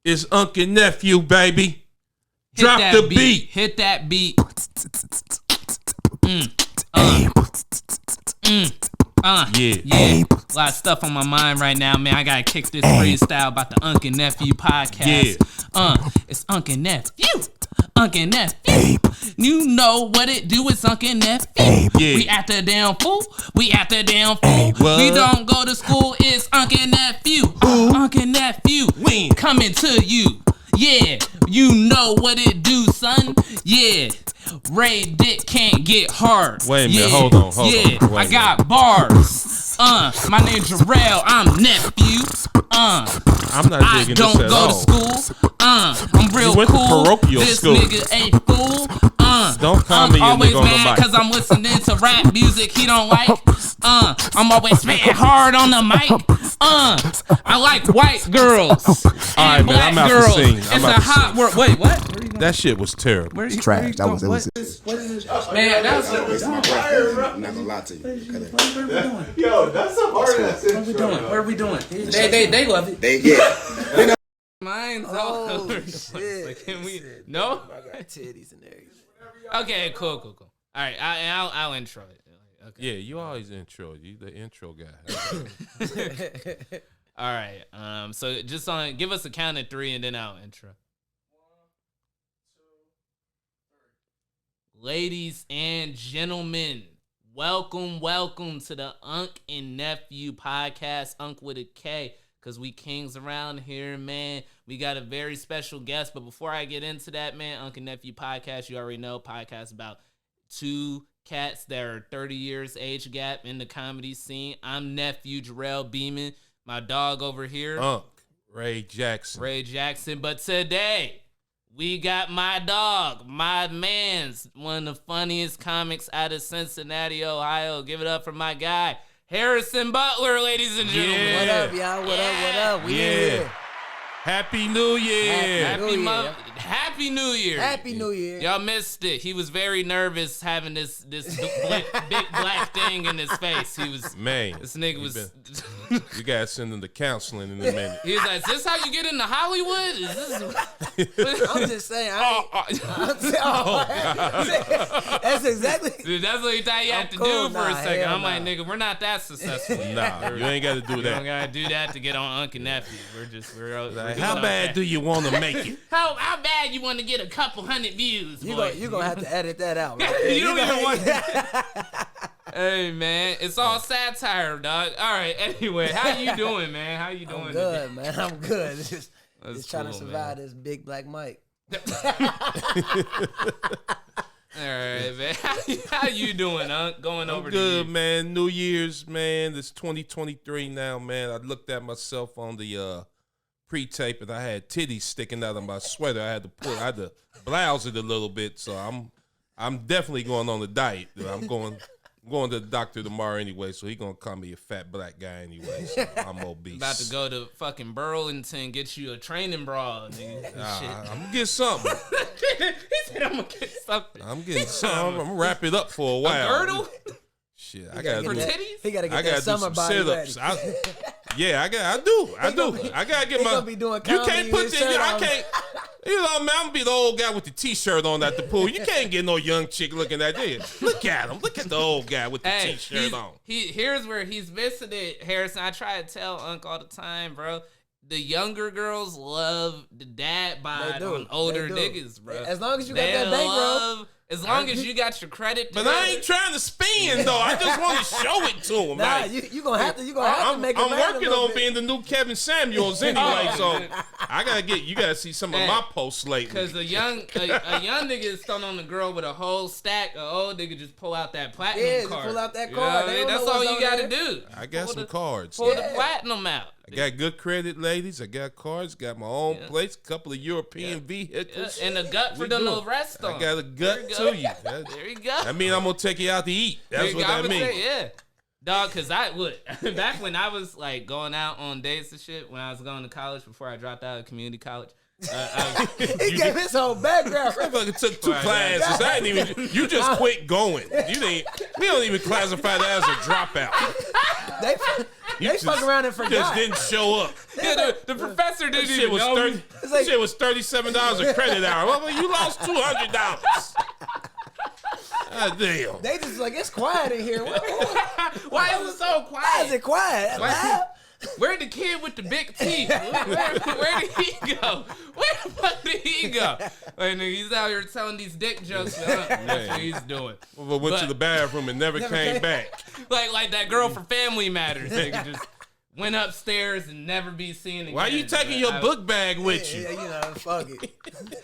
It's Unk Nephew, baby. Drop the beat. Hit that beat. Yeah. A lot of stuff on my mind right now, man. I gotta kick this freestyle about the Unk Nephew podcast. It's Unk Nephew. Unk Nephew. You know what it do, it's Unk Nephew. We at the damn fool. We don't go to school, it's Unk Nephew. Unk Nephew. Coming to you. Yeah, you know what it do, son. Yeah. Ray Dick can't get hard. Wait a minute, hold on. I got bars. My name's Jerrel, I'm nephew. I'm not digging this at all. I don't go to school. I'm real cool. This school. Nigga ain't fool. Don't call me always on the mic. mad cause I'm listening to rap music he don't like. I'm always spitting hard on the mic. I like white girls and black girls. It's a hot world. Wait, what? That shit was terrible. It's trash. That was man, that's I'm not gonna lie to you. Yo, that's a hard ass intro. What are we doing? They love it. They get. Mine's all over. Like, can we? No. I got titties and everything. Okay, cool. All right, I'll intro it. Okay. Yeah, you always intro. You the intro guy. All right. So just give us a count of 3 and then I'll intro. 1, 2, 3. Ladies and gentlemen, welcome to the Unk and Nephew podcast. Unk with a K, because we kings around here, man. We got a very special guest, but before I get into that, man, Unk and Nephew podcast, you already know, podcast about 2 cats that are 30 years age gap in the comedy scene. I'm nephew Jerrel Beamon. My dog over here, Unk Ray Jackson. But today we got my dog, my man's one of the funniest comics out of Cincinnati, Ohio. Give it up for my guy, Harrison Butler, ladies and gentlemen. Yeah. What up, y'all? What up? We here. Happy New Year. Happy New Year. Happy New Year. Y'all missed it. He was very nervous having this big black thing in his face. He was, man. This nigga was. You gotta send him to counseling in a minute. He was like, "Is this how you get into Hollywood?" Is this? I'm just saying. That's exactly. Dude, that's what he thought you had to do for a second. I'm like, nigga, we're not that successful. Nah, you ain't gotta do You that. don't gotta do that to get on Unk and Nephew. We're Like, how bad do you want to make it? How bad you want to get a couple hundred views? You're gonna have to edit that out. Right? You don't even want. Hey man, it's all satire, dog. All right. Anyway, how you doing, man? How you doing? I'm good, today? Man. I'm good. Just trying to cool, survive man. this big black mic. All right, man. How you doing, Unk? Going over good, to you. man. New Year's, man. It's 2023 now, man. I looked at myself on the pre-tape and I had titties sticking out of my sweater. I had to blouse it a little bit, so I'm definitely going on a diet. I'm going to the doctor tomorrow anyway, so he gonna call me a fat black guy anyway. So I'm obese. About to go to fucking Burlington, get you a training bra, nigga. I'm gonna get something. He said I'm gonna get something. I'm getting something. I'm gonna wrap it up for a while. A girdle? Shit, I gotta For do. titties? He gotta I get gotta that do summer some body sit-ups. ready. I do. I gotta get he my. gonna be doing You comedy can't put with this. his shirt I on. can't. You know, man, I'm gonna be the old guy with the T-shirt on at the pool. You can't get no young chick looking at you. Look at him. Look at the old guy with the T-shirt on. Here's where he's missing it, Harrison. I try to tell Unk all the time, bro. The younger girls love the dad bod on older niggas, bro. As long as you got that bankroll. As long as you got your credit But together. I ain't trying to spin though. I just want to show it to him. Nah, like, you gonna have to. You gonna have to make it. I'm matter working a little on bit. being the new Kevin Samuels anyway, so I gotta you gotta see some of my posts lately. Because a young nigga is thrown on the girl with a whole stack. An old nigga just pull out that platinum Yeah, just card. pull out that You card. know what I They mean? don't That's know all what's you on gotta there. do. I got some cards. Pull the platinum out. I got good credit, ladies. I got cards. Got my own place. A couple of European vehicles. And a gut for them to rest on. I got a gut to you. There you go. That mean I'm gonna take you out to eat. That's what that means. Yeah. Dog, cause back when I was like going out on dates and shit, when I was going to college before I dropped out of community college. He gave his whole background. I fucking took 2 classes. I didn't even. You just quit going. We don't even classify that as a dropout. They fuck around and forgot. Just didn't show up. He The professor didn't Shit even was know. 30. Shit was $37 a credit hour. Well, you lost $200. God damn. They just like, it's quiet in here. Why is it so quiet? Why is it quiet? Where'd the kid with the big teeth? Where did he go? Where the fuck did he go? Like, nigga, he's out here telling these dick jokes. That's what he's doing. Went to the bathroom and never came back. Like that girl from Family Matters. Nigga just went upstairs and never be seen again. Why are you taking your book bag with you? Yeah, you know, fuck it.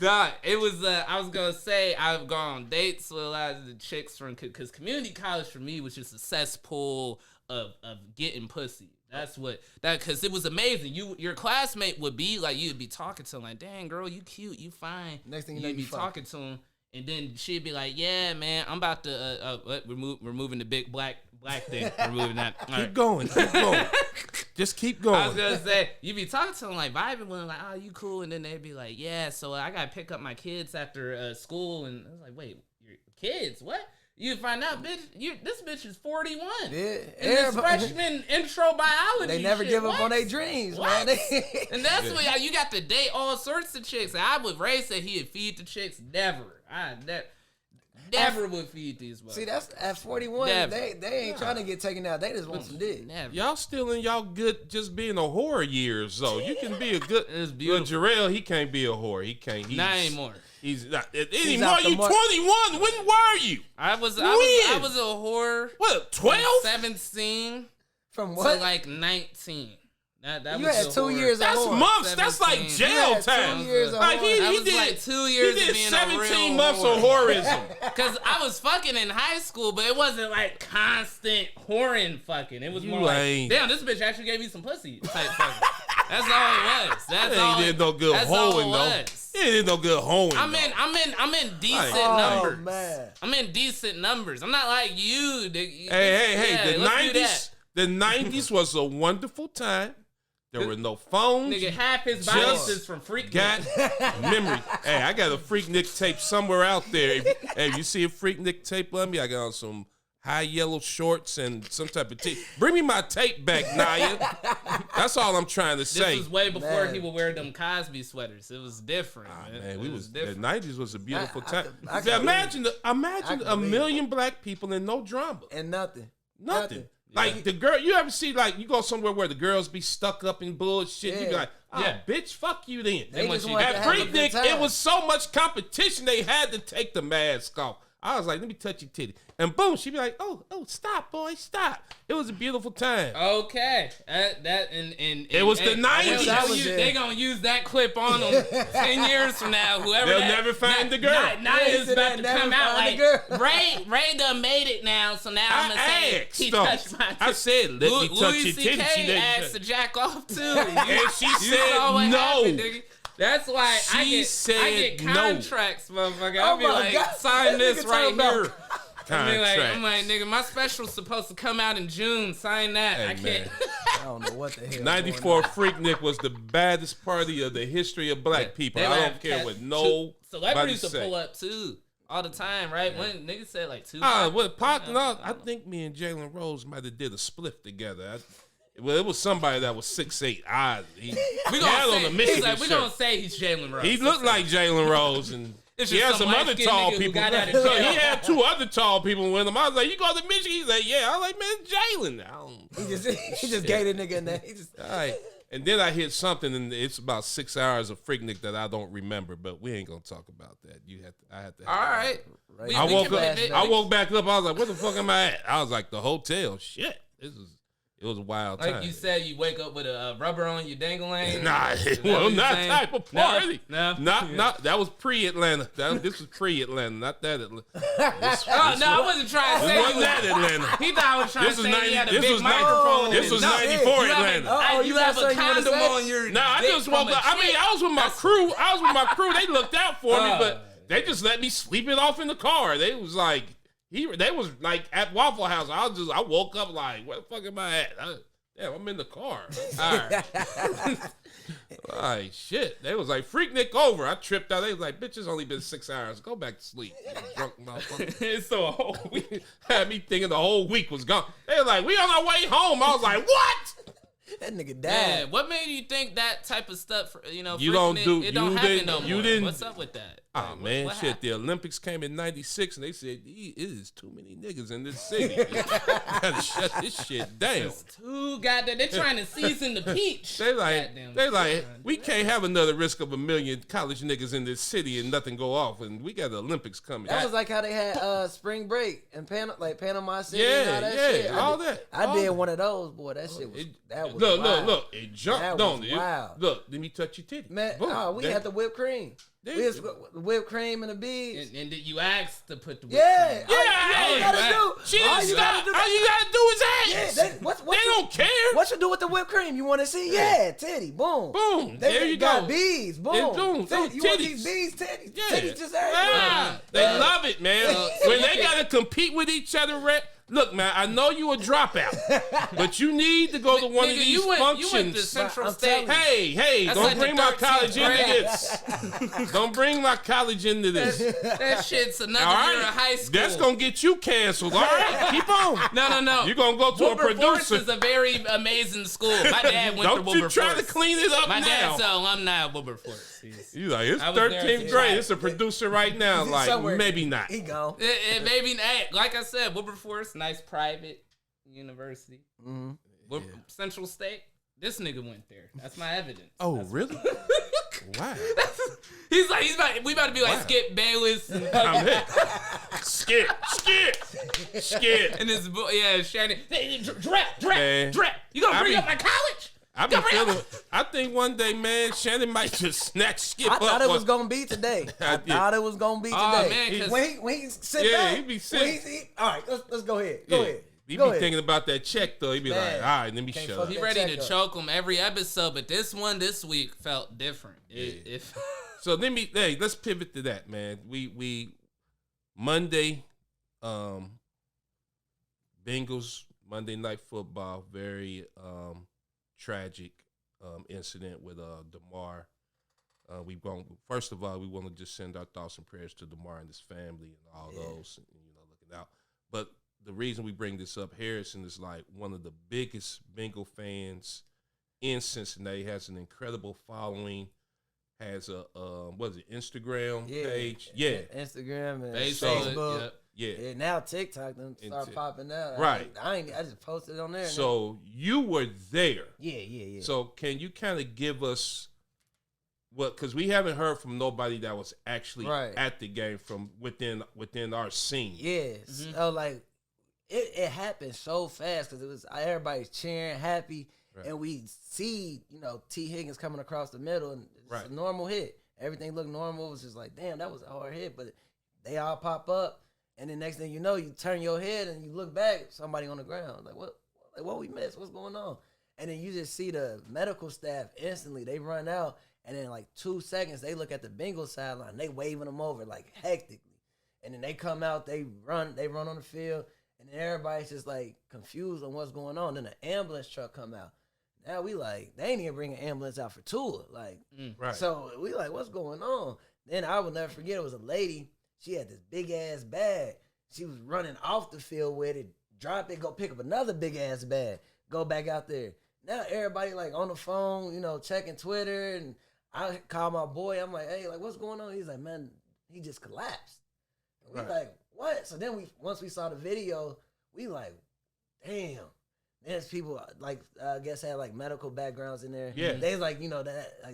Nah, it was, I was going to say, I've gone on dates with a lot of the chicks from, because community college for me was just a cesspool of getting pussy. Because it was amazing. Your classmate would be like, you'd be talking to him like, dang, girl, you cute, you fine. Next thing you know, you'd be talking to him, and then she'd be like, yeah, man, I'm about to, removing the big black thing. Removing that. All right. Keep going. Just keep going. I was gonna say, you be talking to them like vibing with them, like, oh, you cool, and then they'd be like, yeah, so I gotta pick up my kids after school, and I was like, wait, your kids? What? You find out, bitch, this bitch is 41. Yeah, and this freshman intro biology. They never shit. give up What? on their dreams, What? man. And that's what you got to date all sorts of chicks. I would Ray say he'd feed the chicks. Never. I never would feed these motherfuckers. See, that's at 41. Never. They ain't trying to get taken out. They just want some dick. Never. Y'all still in y'all good just being a whore years, though. You can be a good. It's beautiful. Jerrel, he can't be a whore. He can't. Not anymore. He's not anymore. out the You 21. When were you? I was a whore. What? 12? 17 From to what? like 19. That You was had a 2 whore. years. That's of months. That's like 17. jail You had 2 time. years of Like whore. That he was did like 2 years He of did being 17 a real months whore. of whorism. Cause I was fucking in high school, but it wasn't like constant whoring fucking. It was You more like, ain't. damn, this bitch actually gave me some pussy type fucking. That's all it was. That's all. He did no good That's all hoeing it though. was. He did no good hoeing. I'm in decent Oh, numbers. man. I'm in decent numbers. I'm not like you. Hey, the 90s was a wonderful time. There were no phones. Nigga, half his Just biases from Freak. Got memory. Hey, I got a Freaknik tape somewhere out there. If you see a Freaknik tape on me, I got on some high yellow shorts and some type of tape. Bring me my tape back, Naya. That's all I'm trying to say. This was way before Man. he would wear them Cosby sweaters. It was different. Man, it was the different. 90s was a beautiful I time. can Imagine I a can million black people and no drama. And nothing. Nothing. Like the girl, you ever see like you go somewhere where the girls be stuck up in bullshit? You be Yeah. like, oh, Yeah. bitch, fuck you then. They want just you- want to At have a good Freaknik, time. it was so much competition they had to take the mask off. I was like, let me touch your titty. And boom, she'd be like, oh, stop, boy, stop. It was a beautiful time. Okay, It was the 90s. That was it. They gonna use that clip on them 10 years from now. Whoever They'll never find the girl. Naya's Yeah, about to never come out find like the girl. Ray done made it now. So now I'm gonna say asked, he though. touched my. I said, let me touch Louis your titty. She C.K. didn't asked touch. to jack off too. And she You said saw what no. happened, nigga. That's why I She get said no. contracts, motherfucker. I'll be my like, God. sign This this nigga right talking about- here. Contract. I'm like, nigga, my special's supposed to come out in June. Sign that. Hey, I can't. man. I don't know what the hell. 94 Freaknik was the baddest party of the history of black people. They I would don't have care cat- what nobody Celebrities would say. pull up too all the time, right? When niggas said like two. Well, Pac and all, I think me and Jalen Rose might have did a split together. It was somebody that was 6'8". We had gonna on say, the Michigan he's like, we shirt. gonna say he's Jalen Rose. He looked like Jalen Rose, and It's he just had some some other light-skinned tall nigga who people. got out of So jail. he had two other tall people with him. I was like, "You go to Michigan?" He's like, "Yeah." I was like, "Man, it's Jalen." I don't. He just gave the nigga in there. He just. All right. And then I hit something, and it's about 6 hours of Freaknik that I don't remember, but we ain't gonna talk about that. I had to. All right. Right. I We woke can up. pivot. I woke back up. I was like, "Where the fuck am I at?" I was like, "The hotel." Shit, it was a wild time. Like you said, you wake up with a rubber on your dangling. Nah, Is it that what was you're not saying? type of No, party. no. Not that was pre-Atlanta. This was pre-Atlanta, not that Atlanta. Oh no, I wasn't trying to say This you wasn't that Atlanta. He thought I was trying This to was say he had a 90. This big was microphone. 90. in This was his- 94 you have a- Atlanta. Oh, you you have got a something you wanna condom say? on your. Nah, I dick just from woke a up. I mean, chick. I was with my crew. They looked out for me, Oh. but they just let me sleep it off in the car. They was like, they was like at Waffle House. I woke up like, where the fuck am I at? Damn, I'm in the car. All right. Like, shit. They was like, Freaknik over. I tripped out. They was like, bitch, it's only been 6 hours. Go back to sleep. You drunk motherfucker. So a whole week. Had me thinking the whole week was gone. They were like, we on our way home. I was like, what? That nigga Yeah, died. what made you think that type of stuff? You don't do- it don't you happen didn't- no more. you didn't- What's up with that? Oh Like, man, what shit! happened? The Olympics came in '96, and they said it is too many niggas in this city. Gotta shut this shit down. It's too goddamn. They're trying to season the peach. They Goddamn. like, we can't have another risk of 1 million college niggas in this city and nothing go off, and we got the Olympics coming. That was like how they had spring break and Panama City. Yeah, and all that yeah, shit. all that. I did one of those, boy. That shit was look, wild. look, it jumped That on was you. wild. Look, let me touch your titty. Man, Boom. we had the whipped cream. We had whipped cream and the beads. And did you asked to put the whipped Yeah, cream. all you gotta man. do. She all didn't you stop. gotta do. All you gotta do is Yeah, ask. they don't care. What you do with the whipped cream? You want to see? Yeah, titty, boom, Boom. They There you got go. beads, boom. And boom, Titty. You titties. want these beads, titties? Yeah. Titties just everywhere. They love it, man. When they gotta compete with each other, look, man, I know you a dropout, but you need to go to one of Nigga, these you went functions. to Central I'm State. telling you. Hey, That's don't like the bring my 13th college into grade. this. Don't bring my college into this. That shit's another All year of right, high school. that's gonna get you canceled. All right, keep on. No. You're gonna go to Wilberforce a producer. is a very amazing school. My dad went to Don't you Wilberforce. try to clean it up My now. dad's an alumni of Wilberforce. You like it's I was there 13th as a grade. child. It's a producer right now. Like Somewhere. maybe not. He gone. It maybe not. Like I said, Wilberforce, nice private university. Central State. This nigga went there. That's my evidence. Oh really? Wow. We about to be like Wow. Skip Bayless and I'm hit. Skip. and this yeah, Shannon. Hey, Drap. Man. You gonna I bring be- up my college? I think one day, man, Shannon might just snatch Skip I up. thought it was gonna be today. I Yeah. thought it was gonna be today. Oh, man, 'cause- when he sit Yeah, back, he be when sitting. all right, let's go ahead. Go ahead. He Go be ahead. thinking about that check though. He be Man. like, all right, let me Can't shut fuck up. He that ready check to up. choke him every episode, but this week felt different. If So let's pivot to that, man. We Monday, Bengals Monday Night Football, very tragic incident with Damar. First of all, we want to just send our thoughts and prayers to Damar and his family and all those, looking out. But the reason we bring this up, Harrison is like one of the biggest Bengal fans in Cincinnati. Has an incredible following. Has a Instagram page? Yeah, Instagram and Facebook, Facebook. yeah. Yeah, now TikTok them start popping out. Right. I just posted it on there. So you were there. Yeah. So can you kind of give us because we haven't heard from nobody that was actually at the game from within our scene. Yes. So like it happened so fast because it was everybody's cheering, happy, and we see T. Higgins coming across the middle and it's a normal hit. Everything looked normal. It was just like, damn, that was a hard hit, but they all pop up, and the next thing you know, you turn your head and you look back, somebody on the ground. Like what we missed? What's going on? And then you just see the medical staff instantly. They run out, and in like 2 seconds, they look at the Bengals sideline. They waving them over like hectically, and then they come out. They run on the field, and then everybody's just like confused on what's going on. Then the ambulance truck come out. Now we like they ain't even bring an ambulance out for Tua. Like, so we like what's going on? Then I will never forget. It was a lady. She had this big ass bag. She was running off the field with it. Drop it, go pick up another big ass bag. Go back out there. Now everybody like on the phone, checking Twitter, and I call my boy. I'm like, hey, like what's going on? He's like, man, he just collapsed. And we like, what? So then once we saw the video, we like, damn. There's people like I guess had like medical backgrounds in there. Yeah. They like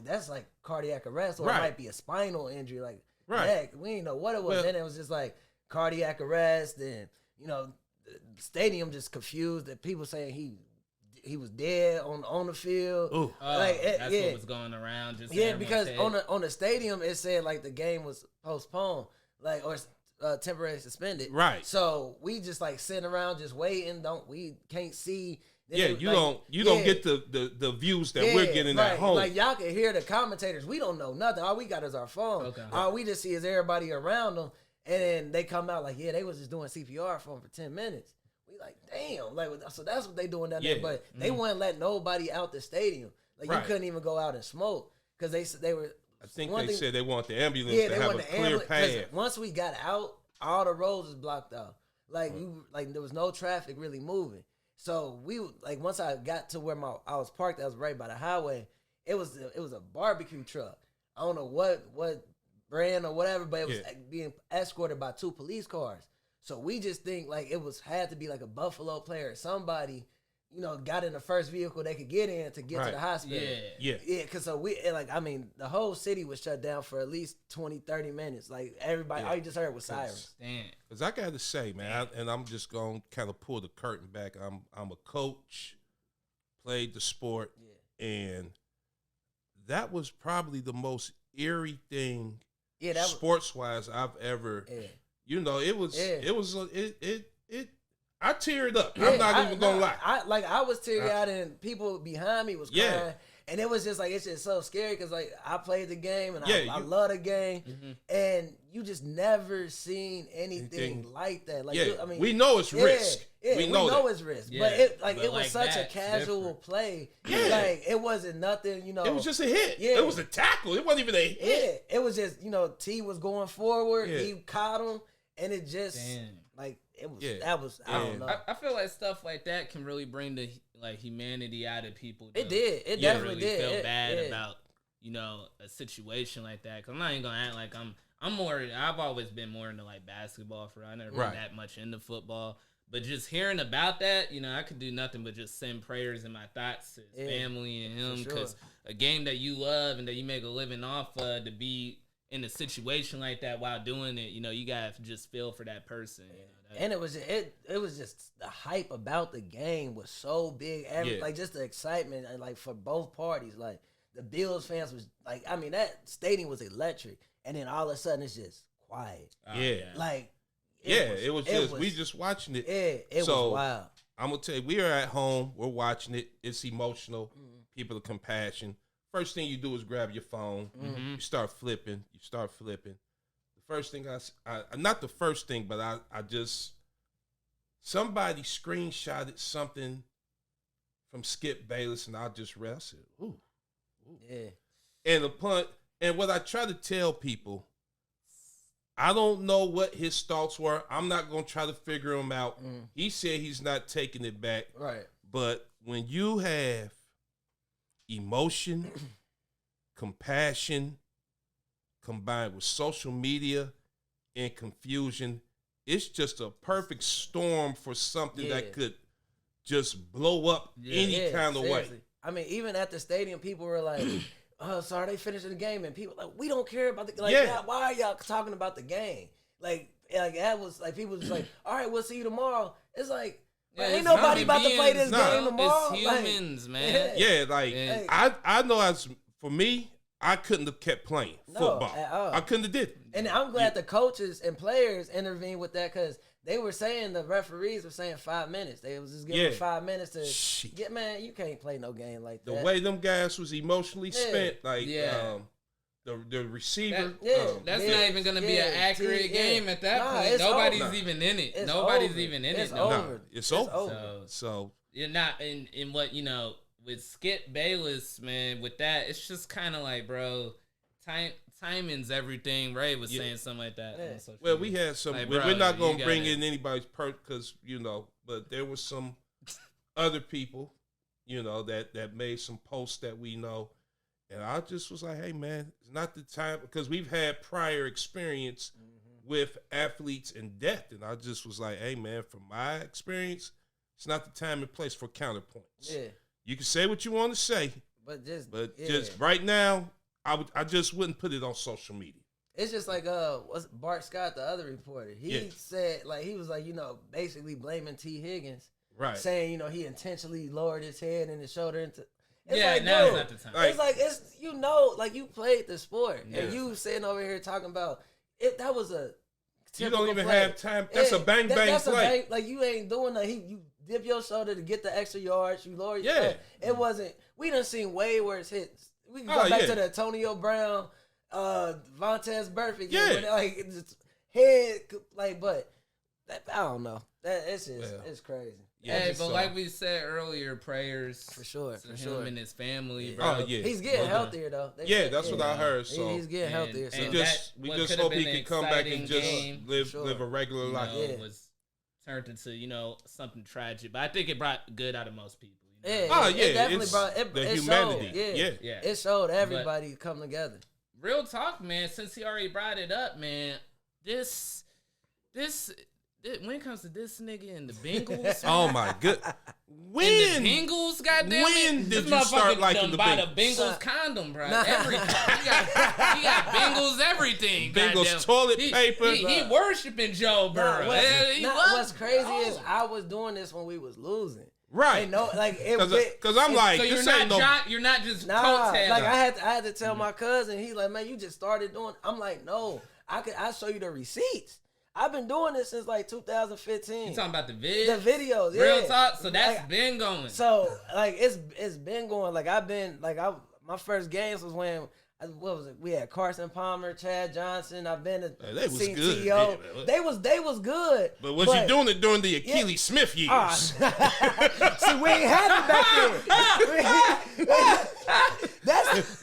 that's like cardiac arrest or it might be a spinal injury. Like heck, we didn't know what it was. Then it was just like cardiac arrest, and the stadium just confused. That people saying he was dead on the field. Ooh. That's what was going around. Just because on the stadium it said like the game was postponed, like or temporarily suspended. Right. So we just like sitting around just waiting. We can't see. Then you don't get the views that we're getting at home. Like y'all can hear the commentators. We don't know nothing. All we got is our phone. Okay. All we just see is everybody around them, and then they come out like, they was just doing CPR for them for 10 minutes. We like, damn, like so that's what they doing down there. But they wouldn't let nobody out the stadium. Like you couldn't even go out and smoke because they were. I think they said they want the ambulance Yeah, to they have want a the clear ambulance. 'Cause path. once we got out, all the roads was blocked out. Like there was no traffic really moving. So we like once I got to where I was parked, I was right by the highway. It was a barbecue truck. I don't know what brand or whatever, but it was being escorted by 2 police cars. So we just think like had to be like a Buffalo player or somebody, got in the first vehicle they could get in to get to the hospital. Yeah. Cause so the whole city was shut down for at least 20, 30 minutes. Like everybody, all you just heard was sirens. Damn. Cause I got to say, man, and I'm just going to kind of pull the curtain back. I'm a coach, played the sport, and that was probably the most eerie thing, sports-wise, I've ever. Yeah. It was. I teared up. I'm not even gonna lie. I was teary eyed, and people behind me was crying, and it was just like it's just so scary because like I played the game and I love the game, and you just never seen anything like that. Like we know it's risk. Yeah, we know it's risk, but it was such a casual play. Yeah. Like it wasn't nothing. It was just a hit. Yeah. It was a tackle. It wasn't even a hit. Yeah, it was just T was going forward. Yeah. He caught him, and it just like. It was that was I don't know. I feel like stuff like that can really bring the humanity out of people. It did. It definitely really feel bad about a situation like that. Cause I'm not even gonna act like I'm more. I've always been more into like basketball. I never been that much into football. But just hearing about that, I could do nothing but just send prayers and my thoughts to his family and him. Because a game that you love and that you make a living off of, to be in a situation like that while doing it, you gotta just feel for that person. And it was just the hype about the game was so big. Like just the excitement and like for both parties. Like the Bills fans was like, that stadium was electric, and then all of a sudden it's just quiet. Like it was we just watching it. Yeah, it was wild. I'm gonna tell you, we are at home, we're watching it. It's emotional. People are compassion. First thing you do is grab your phone. You start flipping. The first thing not the first thing, but I just, somebody screenshotted something from Skip Bayless, and I just read. I said, ooh. Yeah. And what I try to tell people, I don't know what his thoughts were. I'm not going to try to figure them out. He said he's not taking it back. Right. But when you have emotion, compassion, combined with social media and confusion, it's just a perfect storm for something that could just blow up any kind of way. Even at the stadium, people were like, "Oh, sorry, they finished the game," and people like, "We don't care about the why are y'all talking about the game?" Like that was like people was like, "All right, we'll see you tomorrow." It's like. Ain't nobody about to play this game tomorrow. It's humans, man. I know as for me, I couldn't have kept playing football. At all. I couldn't have did it. And I'm glad the coaches and players intervened with that because they were saying, the referees were saying 5 minutes. They was just giving 5 minutes to get, man, you can't play no game like that. The way them guys was emotionally spent, like the receiver. That's not even going to be an accurate game at that point. Nobody's even in it. Nobody's even in it. It's over. So you're not in what, with Skip Bayless, man, with that, it's just kind of like, bro, timing's everything. Ray was saying something like that. Well, we had some. Like, we're not going to bring in anybody's because, but there was some other people, that made some posts that we know. And I just was like, hey, man, it's not the time, because we've had prior experience with athletes and death. And I just was like, hey, man, from my experience, it's not the time and place for counterpoints. Yeah. You can say what you want to say, but just right now, I just wouldn't put it on social media. It's just like what's Bart Scott, the other reporter. He said, like, he was like, basically blaming T. Higgins, right? Saying, he intentionally lowered his head and his shoulder into. It's like, now it's not the time. It's like you played the sport, and you sitting over here talking about it. That was a you don't even play. Have time. That's a bang play. Like you ain't doing that. You dip your shoulder to get the extra yards. You lower your head. It wasn't. We done seen way worse hits. We can go back to the Antonio Brown, Vontaze Burfict. Like head, like, but I don't know. It's just it's crazy. But like we said earlier, prayers for sure to him and his family, yeah. bro. Oh yeah, he's getting healthier though. That's what I heard. So he's getting healthier. So we just hope he can come back and just live a regular life. Was turned into, you know, something tragic. But I think it brought good out of most people. You know? Yeah, yeah, it definitely it's brought it, the it humanity. Showed, Yeah. It showed everybody come together. Real talk, man. Since he already brought it up, man, this when it comes to this nigga and the Bengals, Oh my good. When and the Bengals, goddamn when it, did this you start motherfucker liking done the buy Bengals? the Bengals condom, bro. Everything. He got Bengals everything. Bengals goddamn. toilet paper. He worshiping Joe Burrow. What's crazy is I was doing this when we was losing. Right. No, like it Because I'm like, So you're this not ain't no. you're not just Nah, coattailing. like I had to tell my cousin. He's like, man, you just started doing. I'm like, no, I show you the receipts. I've been doing this since like 2015. You talking about the vids? The videos, yeah. Real talk. So that's Like, been going. So like it's been going. Like I've been like my first games was when what was it? We had Carson Palmer, Chad Johnson. I've been to They was CTO. good. Yeah, they was good. But was you doing it during the Achilles Smith years? See, we ain't had it back then. That's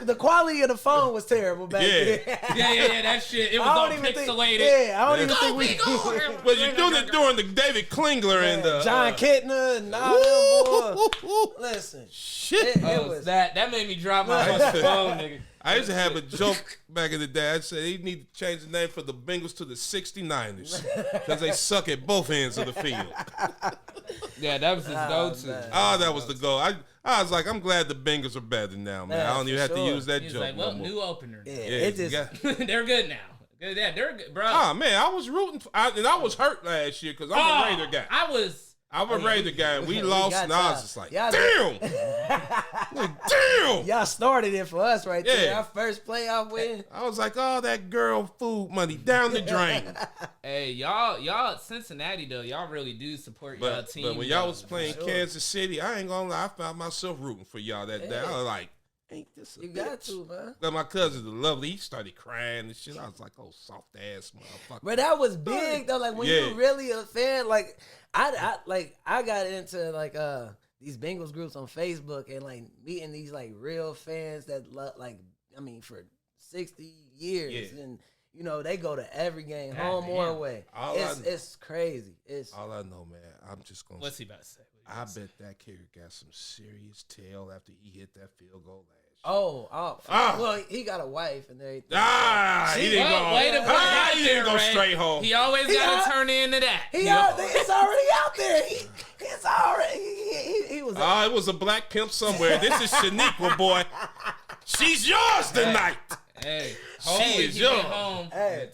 the quality of the phone was terrible back then. Yeah. That shit. It was all pixelated. I don't even think we. Was you doing it during the David Klingler and John Kittner and all them boys. Listen, shit? it was That made me drop my fucking phone, nigga. I used to have a joke back in the day. I said they need to change the name for the Bengals to the 69ers because they suck at both ends of the field. Yeah, that was his go-to. Oh, that was the goal. I was like, I'm glad the Bengals are better now, man. I don't even have to use that He's joke like, well, new opener. Yeah, Yeah, it just They're good now. Yeah, they're good, bro. Oh man, I was rooting for, and I was hurt last year because I'm a Raider guy. I'm a Raider guy. We lost, and I was just like, damn, damn. Y'all started it for us right there. Yeah. Our first playoff win. I was like, oh, that girl food money down the drain. Hey, y'all, Cincinnati though, y'all really do support y'all team. But when y'all was playing Kansas City, I ain't gonna lie, I found myself rooting for y'all that day. I was like, ain't this a You bitch? got to, man. But my cousin, the lovely, he started crying and shit. I was like, oh, soft ass motherfucker. But that was big though. Like when Yeah. you really a fan, like I got into like these Bengals groups on Facebook and like meeting these like real fans that for 60 years and you know they go to every game, home or away. It's crazy. All I know, man, I'm just gonna. What's he about to say? I bet that kid got some serious tail after he hit that field goal last year. Well, he got a wife and everything. He didn't go. Way to put it out He there, didn't go Ray. straight home. He always got to turn into that. It's already out there. It's already. He was. It was a black pimp somewhere. This is Shaniqua, boy. She's yours tonight. Hey, She is yours. home. Hey.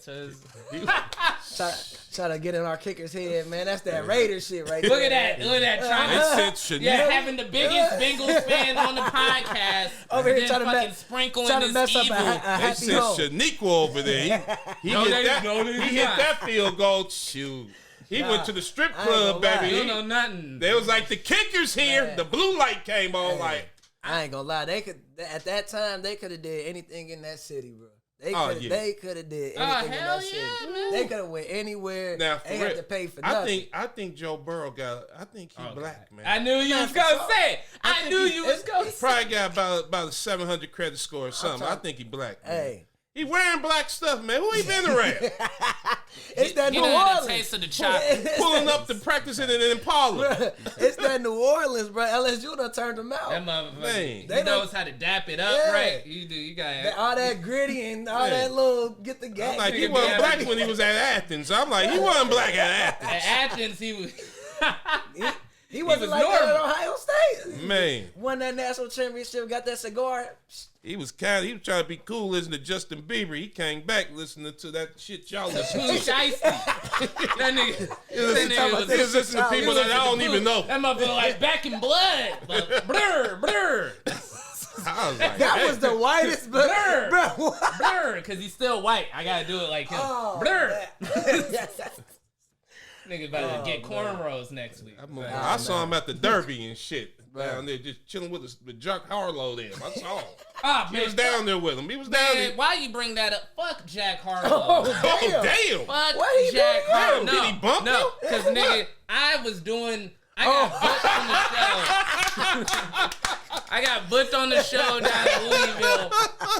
Try to get in our kicker's head, man. That's that Raider shit right there. Look at that. Trying They sent Shaniqua. having the biggest Bengals fan on the podcast. Over here then trying to fucking mess- sprinkling trying to this mess up evil. a They happy sent home. Shaniqua over there. He hit that field goal. Shoot. He went to the strip club, gonna lie. baby. You don't know nothing. They was like, the kicker's here. Man. The blue light came on. Like, I ain't gonna lie. They could at that time they could have did anything in that city, bro. They could have did anything in hell that city. yeah, man. They could have went anywhere. now, They for had real, to pay for nothing. I think Joe Burrow I think he black, man. I knew you was gonna say it. I knew you was gonna say Probably got about a 700 credit score or something. I think he black. Man. Hey, He wearing black stuff, man. Who he been around? it's that You New know the Orleans. taste of the chop. Pulling up to practice in an Impala. It's that New Orleans, bro. LSU done turned them out. That motherfucker. Man. He knows how to dap it up, Yeah. right? You do. You got All that gritty and all that little get the I'm gang. like, he Nigga wasn't be black happy. when he was at Athens. I'm like, he wasn't black at Athens. At Athens, he was. He wasn't was like that at normal. Ohio State. Man, Won that national championship, got that cigar. he was trying to be cool listening to Justin Bieber. He came back listening to that shit y'all listen Pooh to. Shiesty. That nigga. He was listening to people that I don't even know. That motherfucker like back in blood. But blur. I was like, That hey. was the whitest, but Blur. bro. Blur, because he's still white. I gotta do it like him. Oh, Blur. man. Nigga about to get cornrows next week. I saw him at the Derby and shit. Down there just chilling with Jack Harlow there. I saw him. Ah, He man, was down there with him. He was down man, there. why you bring that up? Fuck Jack Harlow. Oh, damn. Fuck What he Jack did? Harlow. Did he bump no, you? because nigga, I got booked on the show down in Louisville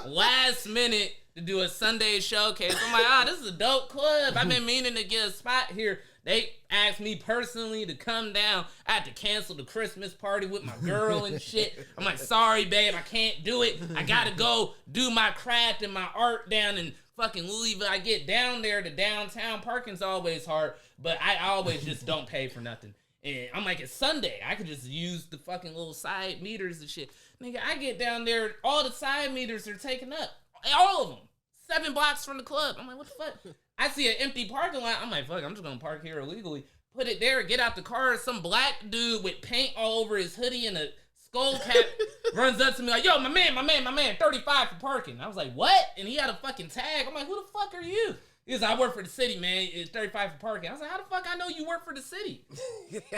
last minute to do a Sunday showcase. I'm like, this is a dope club. I've been meaning to get a spot here. They asked me personally to come down. I had to cancel the Christmas party with my girl and shit. I'm like, sorry, babe, I can't do it. I gotta go do my craft and my art down in fucking Louisville. I get down there, the downtown parking's always hard, but I always just don't pay for nothing. And I'm like, it's Sunday. I could just use the fucking little side meters and shit. Nigga, I get down there, all the side meters are taken up. All of them. 7 blocks from the club. I'm like, what the fuck? I see an empty parking lot. I'm like, fuck, I'm just gonna park here illegally. Put it there, get out the car. Some black dude with paint all over his hoodie and a skull cap runs up to me like, yo, my man, 35 for parking. I was like, what? And he had a fucking tag. I'm like, who the fuck are you? He was like, I work for the city, man. It's 35 for parking. I was like, how the fuck I know you work for the city?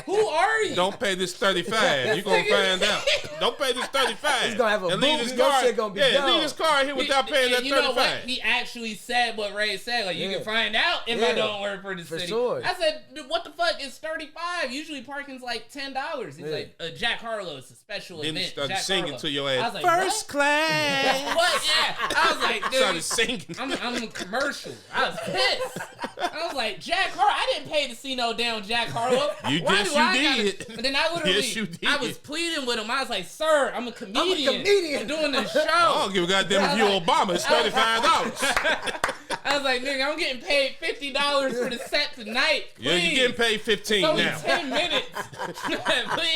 Who are you? Don't pay this 35. You're going to find out. Don't pay this 35. He's going to have a and boot. leave his Your car, shit going to be gone. leave his car here without paying that 35. You know what? He actually said what Ray said. Like, you can find out if I don't work for the city. Sure. I said, what the fuck is 35? Usually parking's like $10. He's like, Jack Harlow, it's a special Then event. he started Jack singing Harlow. to your ass. I was like, First class. What? Yeah. I was like, dude. Started singing. I'm a commercial. I was pissed. I was like, Jack Harlow. I didn't pay to see no damn Jack Harlow. You did. But then I literally, Yes, you did. I was pleading with him. I was like, sir, I'm a comedian. I'm doing the show. I don't give a goddamn if you Obama. It's $35. I was like, nigga, I'm getting paid $50 for the set tonight. Please. Yeah, you're getting paid 15 it's only now. 10 minutes.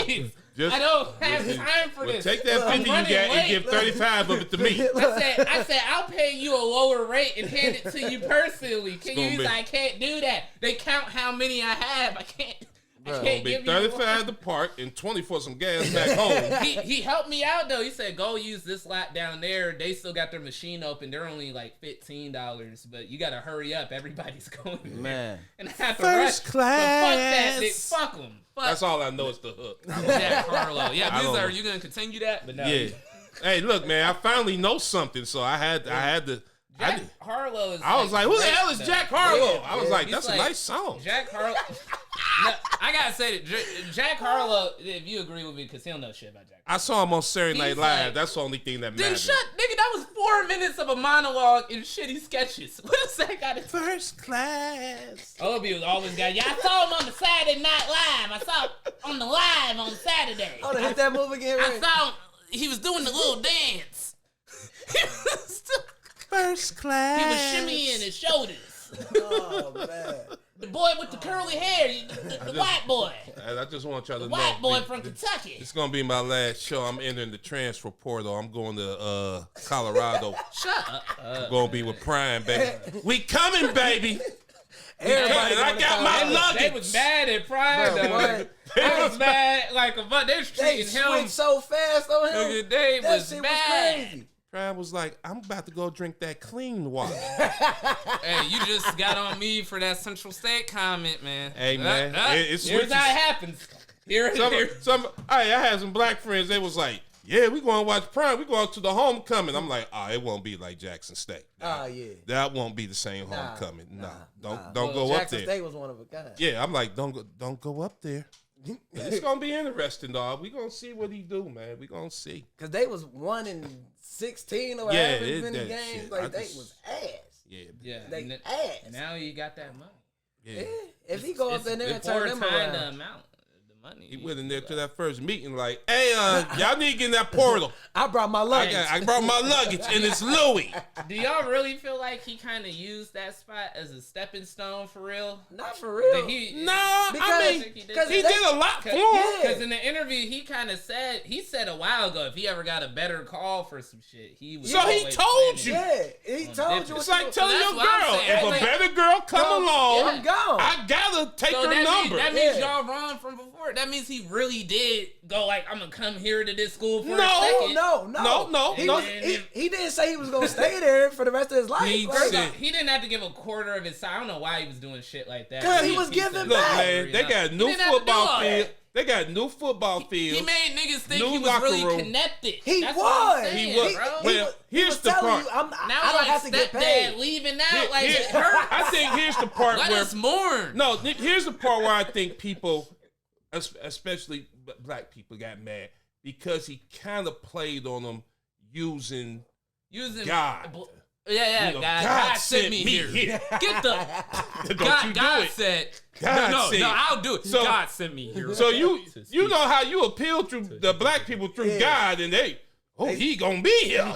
Please. I don't have time for this. Take that 50 you got and give 35 of it to me. I said, I'll pay you a lower rate and hand it to you personally. I can't do that. They count how many I have. I can't. It's gonna be 35 to park and 20 for some gas back home. He helped me out though. He said, go use this lot down there. They still got their machine open. They're only like $15, but you gotta hurry up. Everybody's going there. Man. And I have to First rush. class. So fuck that, nigga. Fuck them. That's all I know is the hook. Jack Harlow. Yeah, are you gonna continue that? But no. Yeah. Hey, look, man, I finally know something, so I had to. Jack Harlow is. I was like, who the hell is Jack Harlow? Yeah, I was like, that's like, a nice song. Jack Harlow. No, I gotta say that Jack Harlow, if you agree with me, because he don't know shit about Jack Harlow. I saw him on Saturday Night He's Live. like, That's the only thing that Then matters. nigga, that was 4 minutes of a monologue in shitty sketches. What does that got to First class. Obi was always got, yeah, I saw him on the Saturday Night Live. I saw him on the live on Saturday. Oh, hit that move again, I right? saw him, he was doing the little dance. First class. He was shimmying his shoulders. Oh, man. The boy with the curly hair, the white boy. I just want y'all to know. White boy from Kentucky. It's going to be my last show. I'm entering the transfer portal. I'm going to Colorado. Shut up. I'm going to be with Prime, baby. We coming, baby. Everybody I got my luggage. They was mad at Prime, Bro, though. what? They was mad like a butt. They was They treating him. switched so fast on him. Nigga, they That was shit mad. was crazy. Prime was like, I'm about to go drink that clean water. Hey, you just got on me for that Central State comment, man. Hey, man, it's here's how it happens. Here. I had some black friends. They was like, yeah, we going to watch Prime. We going to the homecoming. I'm like, it won't be like Jackson State. Oh, yeah. That won't be the same homecoming. Don't go Jackson up there. State was one of a kind. Yeah, I'm like, don't go up there. It's gonna be interesting, dog. We gonna see what he do, man. We gonna see. Cause they was 1-16 or whatever many games. Shit. Like they was ass. Yeah. They ass. Now you got that money. Yeah. If he go up in there and turn them around. The amount. Money. He went in there to that first meeting like, hey, y'all need to get in that portal. I brought my luggage. I brought my luggage, and it's Louis. Do y'all really feel like he kind of used that spot as a stepping stone for real? Not for real. Because he did a lot for him. Because in the interview, he kind of said, a while ago, if he ever got a better call for some shit, he would. So he told you. Yeah, he told you. It's like telling your girl, if a better girl come along, I'm gone. I gotta take her number. That means y'all wrong from before. That means he really did go like, I'm gonna come here to this school for a second. No. He didn't say he was gonna stay there for the rest of his life. He didn't have to give a quarter of his salary. I don't know why he was doing shit like that. Because he was giving Look, back. man, they got new football field. They got new football fields. He made niggas think new he was really room. connected. He was. Well, here's the part. I don't have to get paid. Leaving out it hurts. I think here's the part Let where us mourn. No, here's the part where I think people, especially black people, got mad because he kind of played on them using God. Yeah. You know, God sent me here. Get the God said. No, I'll do it. So, God sent me here. So you know how you appeal through the black people through God, and he gonna be here.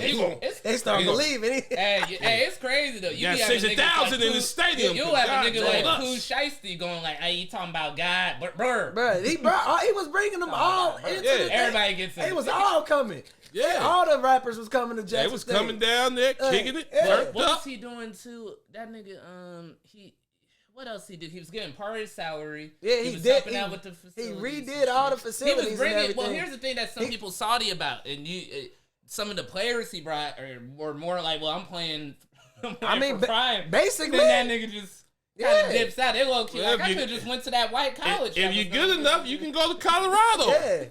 They start believing it. Hey, it's crazy though. You got 60,000 in the stadium. You have a nigga like Pooh Shiesty going like, "Hey, you talking about God?" Bro, he was bringing them all into the everybody gets it. It was all coming. Yeah, all the rappers was coming to Jackson. They was coming down there, kicking it. What was he doing too? That nigga, what else he did? He was getting part of his salary. Yeah, he was helping out with the facilities. He redid all the facilities. He was bringing. Well, here's the thing that some people salty about, and some of the players he brought were more like, well, I'm playing. Basically, then that nigga just kind of dips out. They low key. Like, I could have just went to that white college. If you're good enough, you can go to Colorado. Yeah.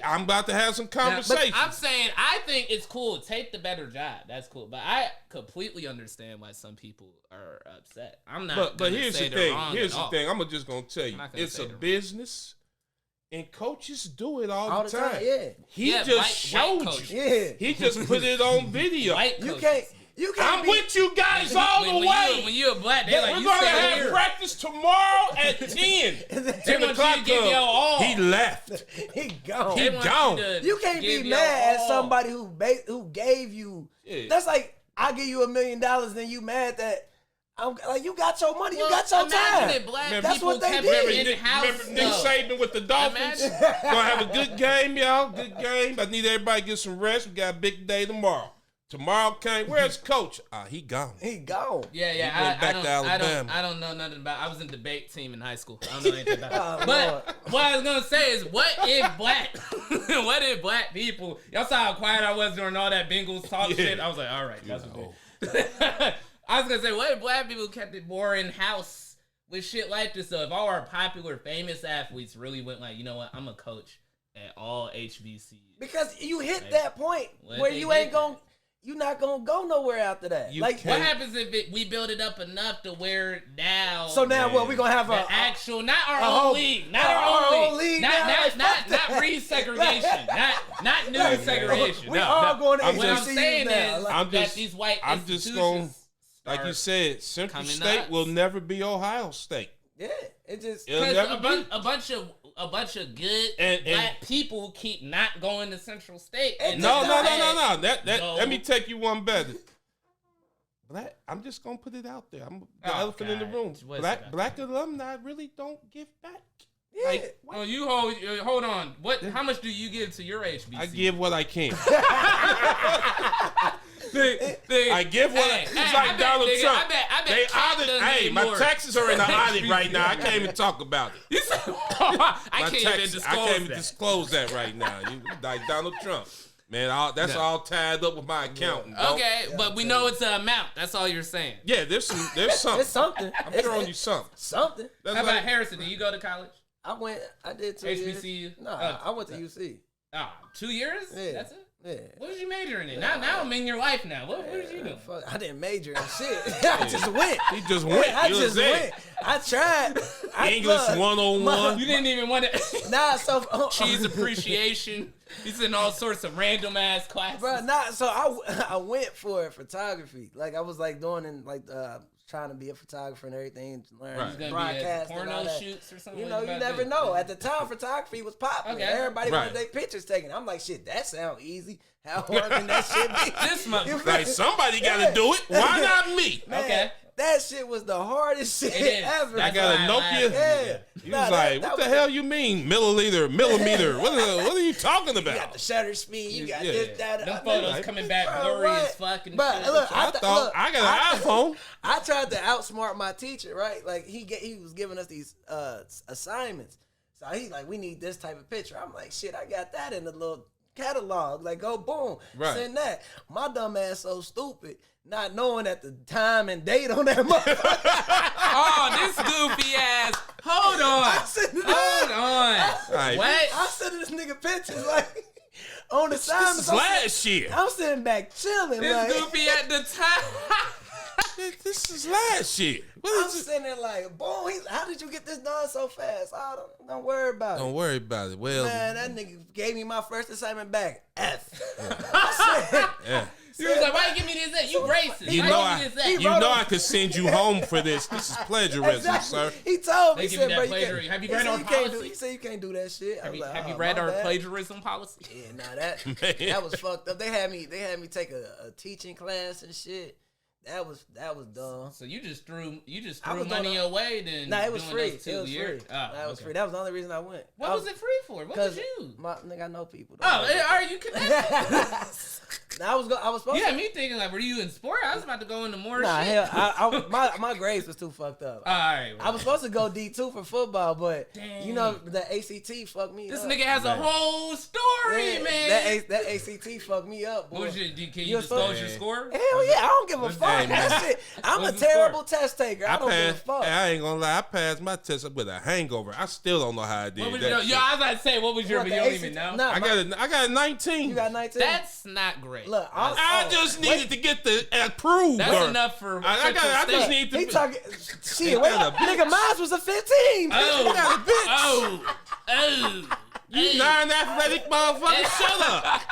I'm about to have some conversation. I'm saying I think it's cool. Take the better job. That's cool. But I completely understand why some people are upset. I'm not. But here's the thing. I'm just gonna tell you, it's a business, and coaches do it all the time. Yeah. He just showed you. Yeah. He just put it on video. You can't. I'm with you guys all the way. When you're a black, they like, we're you gonna have here. practice tomorrow at 10. They want you to give your all. He left. He gone. He gone. You can't be mad at somebody who gave you. Yeah. That's like I give you $1 million, then you mad that I'm like you got your money, you got your time. That's what they did. Remember Nick Saban with the Dolphins? Gonna have a good game, y'all. Good game. I need everybody to get some rest. We got a big day tomorrow. Tomorrow came. Where's Coach? He gone. He gone. Yeah. He went back to Alabama. I don't know nothing about. I was in debate team in high school. I don't know anything about it. But what I was gonna say is, what if black people? Y'all saw how quiet I was during all that Bengals talk shit. I was like, all right, that's what I was gonna say, what if black people kept it more in house with shit like this? So if all our popular, famous athletes really went like, you know what, I'm a coach at all HBCUs. Because you hit that point where you ain't gonna. You're not gonna go nowhere after that. What happens if we build it up enough to where now? So now what? We gonna have not our own league, not resegregation, not new segregation. We all going to what I'm saying is that these white I'm just going, like you said, Central State will never be Ohio State. Yeah, it just a bunch of good black people keep not going to Central State. No. Let me take you one better. Black. I'm just gonna put it out there. I'm the elephant in the room. Black alumni really don't give back. Yeah. Like, you hold on. How much do you give to your HBC? I give what I can. I give what it's like Donald Trump. Hey, my taxes are in the audit right now. I can't even talk about it. I can't even disclose that right now. You like Donald Trump. Man, that's all tied up with my accountant. Okay, but we know it's an amount. That's all you're saying. Yeah, there's something. It's something. I'm throwing you something. Something. How about Harrison? Did you go to college? I did 2 HBCU? years. No, I went to UC. 2 years? Yeah. That's it? Yeah. What was you majoring in? Now I'm in your life now. What did you do? I didn't major in shit. I just went. He just went. I just went. I tried. English 101. You didn't even want to. Nah, so cheese appreciation. He's in all sorts of random ass classes. Bro, so I went for photography. Like I was like doing in like trying to be a photographer and everything, learn broadcast and all that. Shoots or something. You know, you never know. At the time, photography was popular. Okay. Everybody wanted their pictures taken. I'm like, shit, that sounds easy. How hard can that shit be? This month, like somebody got to do it. Why not me? Man, okay. That shit was the hardest shit ever. I got a Nokia. Yeah. He was like, what the hell you mean? Millimeter. What are you talking about? You got the shutter speed. You got this, that. Them photos coming back blurry as fucking but shit. Look, I got an iPhone. I tried to outsmart my teacher, right? Like, he was giving us these assignments. So he's like, we need this type of picture. I'm like, shit, I got that in the little catalog. Like, go boom. Right. Send that. My dumb ass so stupid. Not knowing at the time and date on that motherfucker. Oh, this goofy ass. Hold on. Right. What? I'm sending this nigga pictures like on the side. This is last year. I'm sitting back chilling. This like, goofy at the time. This is last year. I'm sitting there like, boom, how did you get this done so fast? Oh, don't worry about it. Don't worry about it. Well, man, that nigga gave me my first assignment back. F. Yeah. He was like, why you give me is that? You racist. You How know easy is that? you know I could send you home for this. This is plagiarism, sir. He told me. They give me that plagiarism. Have you read our policy? He said you can't do that shit. Have you read our plagiarism policy? Yeah, nah, that was fucked up. They had me take a teaching class and shit. That was dumb. So you just threw money away then? Nah, it was free. It was free. That was free. That was the only reason I went. What was it free for? What was you? Nigga, I know people. Are you connected? I was supposed. Yeah, me thinking like, were you in sport? I was about to go into more shit. Hell, my grades was too fucked up. All right, I was supposed to go D2 for football, but Dang. you know the ACT fucked me up. This nigga has a whole story, man. That ACT fucked me up, boy. What was can you disclose your score? Hell yeah, I don't give a fuck. That shit. I'm a terrible test taker. I don't give a fuck. I ain't gonna lie. I passed my test with a hangover. I still don't know how I did What was that. I was about to say, what was your? But you don't even know. Nah, I got a 19. You got 19. That's not great. Look, I just needed to get the approved. That's enough for. I just need to. He talking shit. Wait, nigga, mine was a 15. You non-athletic motherfucker, shut up.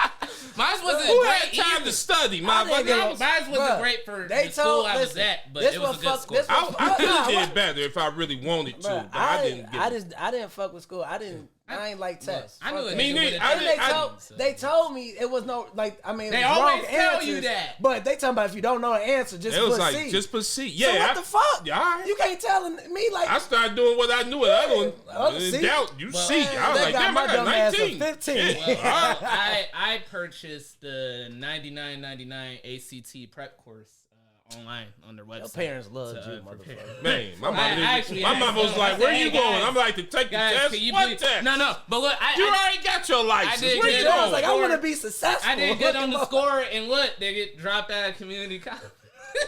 Mine wasn't Who great had time either. to study, Mine motherfucker? wasn't great for the school I was at, but it was a good school. I could have did better if I really wanted to, but I didn't get it. I didn't fuck with school. I ain't like tests. I knew it. Me neither. They told me it was no it they was always wrong tell answers, you that. But they talking about if you don't know the answer, just It was put like C. just put C. Yeah. So what the fuck? Yeah, all right. You can't tell me like I started doing what I knew. In doubt, you see. I was like, damn, I got 19. 15. Well, I purchased the $99.99 ACT prep course online on their website. Your parents loved you, motherfucker. Man, my mama was like, where you going? I'm like, to take the test? What test? No, but look, you already got your license. did Where you good. going? I was like, I want to be successful. I did good on the score, and look, they get dropped out of community college.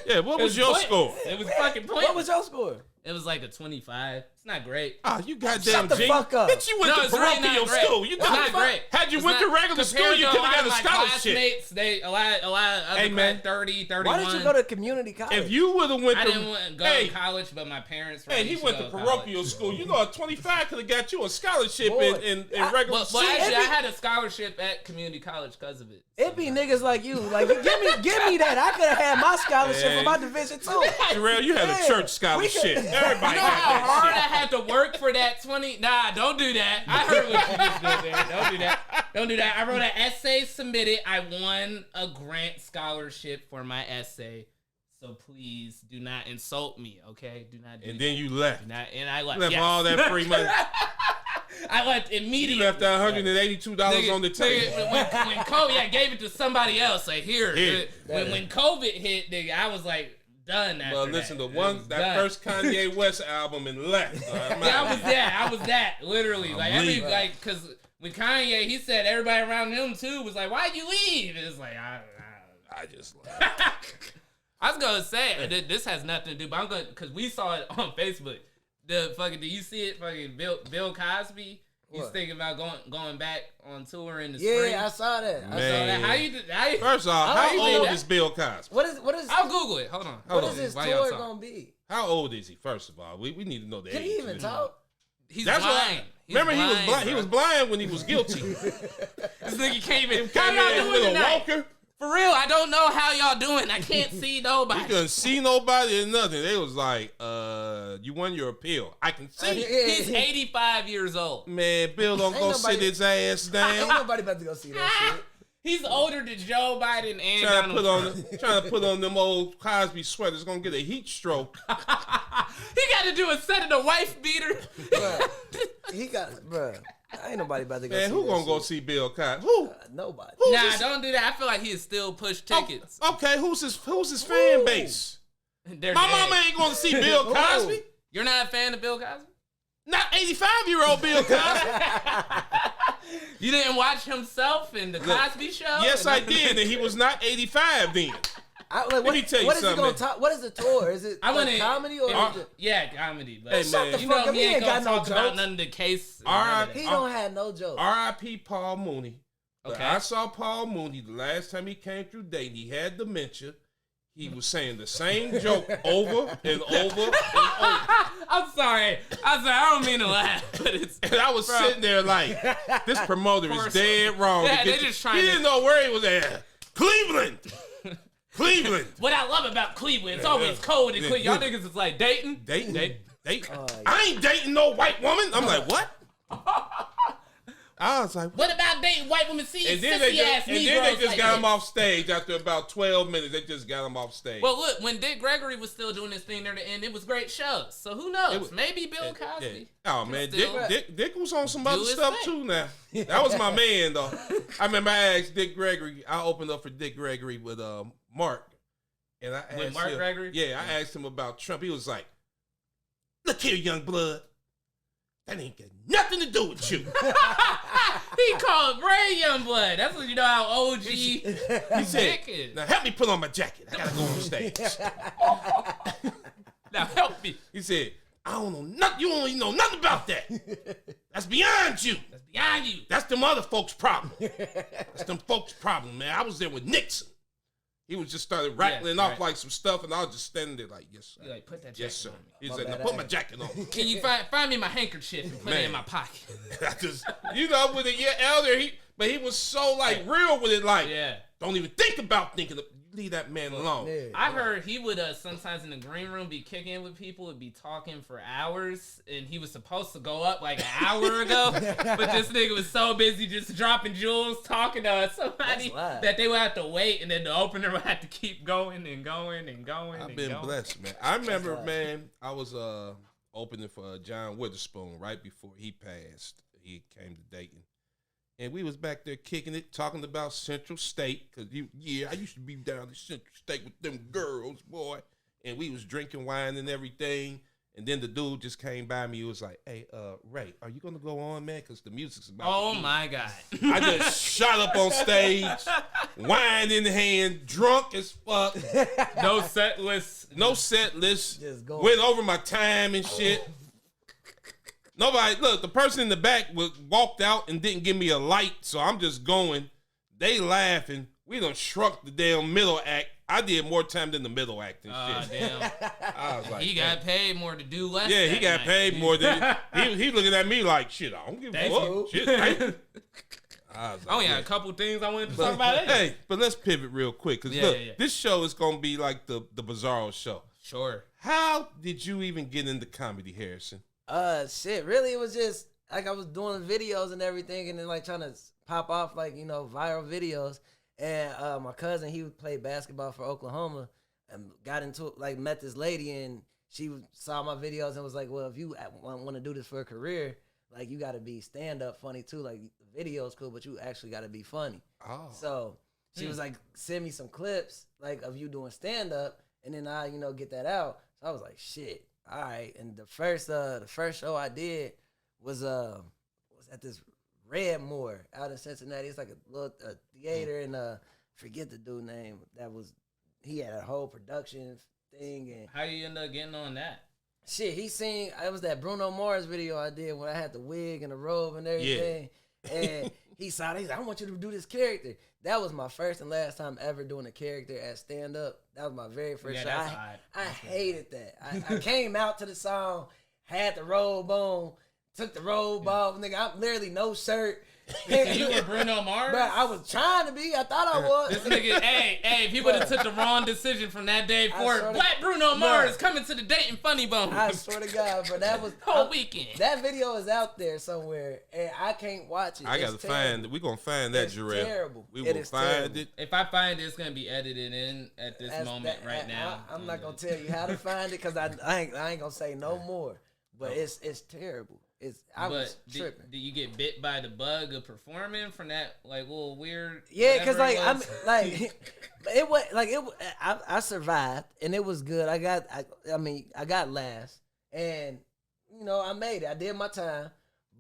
Yeah, what was your score? It was fucking points. What was your score? It was like a 25. It's not great. Oh, you goddamn Shut the fuck up. Bitch, you went to parochial school. You it's not great. Had you went to regular school, you could have got a scholarship. They a lot of other man. 30, 31. Why didn't you go to community college? If you would have went I to didn't go to college, but my parents. Hey, he went to parochial school. You know, a 25 could have got you a scholarship in regular school. Well, actually, I had a scholarship at community college because of it. It be niggas like you. Like, give me that. I could have had my scholarship for my division too. Jerrel, you had a church scholarship. Everybody You know how hard I had to work for that 20? Nah, don't do that. I heard what you just did there. Don't do that. Don't do that. I wrote an essay, submitted. I won a grant scholarship for my essay. So please do not insult me, okay? Do not do And that. then you left. And I left. Left all that free money. I left immediately. You left that $182 on the table. When COVID, I gave it to somebody else. Like, here. When COVID hit, nigga, I was like, done after Well, listen, that. that first Kanye West album and left. I was that, literally. Cause with Kanye, he said everybody around him too was like, why'd you leave? It's like, I just left. I was gonna say, this has nothing to do, but I'm gonna, cause we saw it on Facebook. Did you see it? Fucking Bill Cosby. He's thinking about going back on tour in the spring. Yeah, I saw that. How you? First off, how old is Bill Cosby? What is? I'll Google it. Hold on. What is his tour gonna be? How old is he? First of all, we need to know the age. Can he even talk? He's That's blind. He was blind. He was blind when he was guilty. This nigga came in. How y'all doing tonight? Walker? For real, I don't know how y'all doing. I can't see nobody. You couldn't see nobody or nothing. They was like, you won your appeal. I can see. He's 85 years old. Man, Bill don't go sit his ass down. Ain't nobody about to go see that shit. He's older than Joe Biden and trying Donald to put on them old Cosby sweaters. Gonna get a heat stroke. He got to do a set of the wife beater. Bruh. Ain't nobody about to go Man, see who that gonna shit. go see Bill Cosby? Who? Nobody. Don't do that. I feel like he'll still push tickets. Okay, who's his fan base? My mama ain't gonna see Bill Cosby. You're not a fan of Bill Cosby? Not 85-year-old Bill Cosby. You didn't watch himself in the Cosby Show? Yes, I did, and he was not 85 then. Let me tell you what something. What is the tour? Is it comedy or is it? Yeah, comedy. But hey, shut the man, fuck up. He ain't got no talk about jokes. none of the case. He don't have no jokes. R.I.P. Paul Mooney. Okay. I saw Paul Mooney the last time he came through Dayton. He had dementia. He was saying the same joke over and over and over. I'm sorry. I don't mean to laugh, but it's. And I was sitting there like, this promoter is dead wrong. Yeah, they just trying he didn't know where he was at. Cleveland. Cleveland. What I love about Cleveland, it's always cold in Cleveland. Y'all niggas is like Dayton. Dayton. Oh, yeah. I ain't dating no white woman. I'm like, what? I was like, What about dating white women? See, and then sissy ass they Negroes just like got that. him off stage after about 12 minutes. They just got him off stage. Well, look, when Dick Gregory was still doing his thing there, and it was great shows. So who knows? Maybe Bill Cosby. Yeah. Oh man, still Dick was on some do other his stuff thing. too. Now that was my man though. I remember I asked Dick Gregory. I opened up for Dick Gregory with Mark, and I asked With Mark him, Gregory? Yeah, I asked him about Trump. He was like, "Look here, young blood, that ain't got nothing to do with you." He called Ray Youngblood. That's what you know how OG He Dick said, is. "Now help me put on my jacket. I gotta go on stage." Now help me. He said, "I don't know nothing. You don't even know nothing about that. That's beyond you. That's beyond you. That's them other folks' problem. That's them folks' problem, man. I was there with Nixon. He was just started rattling off like some stuff, and I was just standing there like, yes, sir. You like, put that jacket Yes, sir. on me. He said, now put my jacket on. Can you find me my handkerchief and put it in my pocket? I just, with a year elder, he was so like real with it, like, don't even think about thinking. Leave that man alone. Yeah. I heard he would sometimes in the green room be kicking with people and be talking for hours, and he was supposed to go up like an hour ago, but this nigga was so busy just dropping jewels, talking to somebody that they would have to wait, and then the opener would have to keep going and going and going. I've been blessed, man. I remember, man, I was opening for John Witherspoon right before he passed. He came to Dayton. And we was back there kicking it, talking about Central State, because I used to be down at Central State with them girls, boy. And we was drinking wine and everything. And then the dude just came by me. He was like, "Hey, Ray, are you gonna go on, man? Because the music's about to end." My God! I just shot up on stage, wine in hand, drunk as fuck. No set list. Just going. Went over my time and shit. Nobody, look, the person in the back walked out and didn't give me a light, so I'm just going. They laughing. We done shrunk the damn middle act. I did more time than the middle act and shit. Damn. I was like, He got paid more to do less. yeah, he got paid more than he looking at me like, shit, I don't give a fuck. Shit, thank you. I was like, only had a couple things I wanted to talk about. Hey, but let's pivot real quick, because this show is going to be like the Bizarro show. Sure. How did you even get into comedy, Harrison? Shit, really, it was just like I was doing videos and everything, and then like trying to pop off like viral videos. And my cousin, he played basketball for Oklahoma, and got into it, like met this lady, and she saw my videos and was like, "Well, if you want to do this for a career, like you got to be stand up funny too. Like the video's cool, but you actually got to be funny." Oh, so she was like, "Send me some clips like of you doing stand up, and then I get that out." So I was like, "Shit." All right, and the first show I did was at this Redmore out in Cincinnati. It's like a little theater, and forget the dude name. He had a whole production thing. And how you end up getting on that? Shit, he seen. It was that Bruno Mars video I did when I had the wig and the robe and everything. Yeah. And he saw it. He's like, "I want you to do this character." That was my first and last time ever doing a character at stand up. That was my very first show. I hated that. I came out to the song, had the robe on, took the robe off, nigga. I'm literally no shirt. You were Bruno Mars? But I was trying to be. I thought I was. This nigga, hey, if he would have took the wrong decision from that day forward, Black Bruno Mars coming to the Dayton Funny Bone. I swear to God, bro, that was whole weekend. That video is out there somewhere, and I can't watch it. I gotta find it. We're gonna find that, Jerrel. Terrible. We will find it. If I find it, it's gonna be edited in at this moment right now. I'm not gonna tell you how to find it because I ain't gonna say no more. But it's terrible. I was tripping. Did you get bit by the bug of performing from that like little weird? Yeah, because like I'm like it was like it. I survived and it was good. I got last, and I made it. I did my time,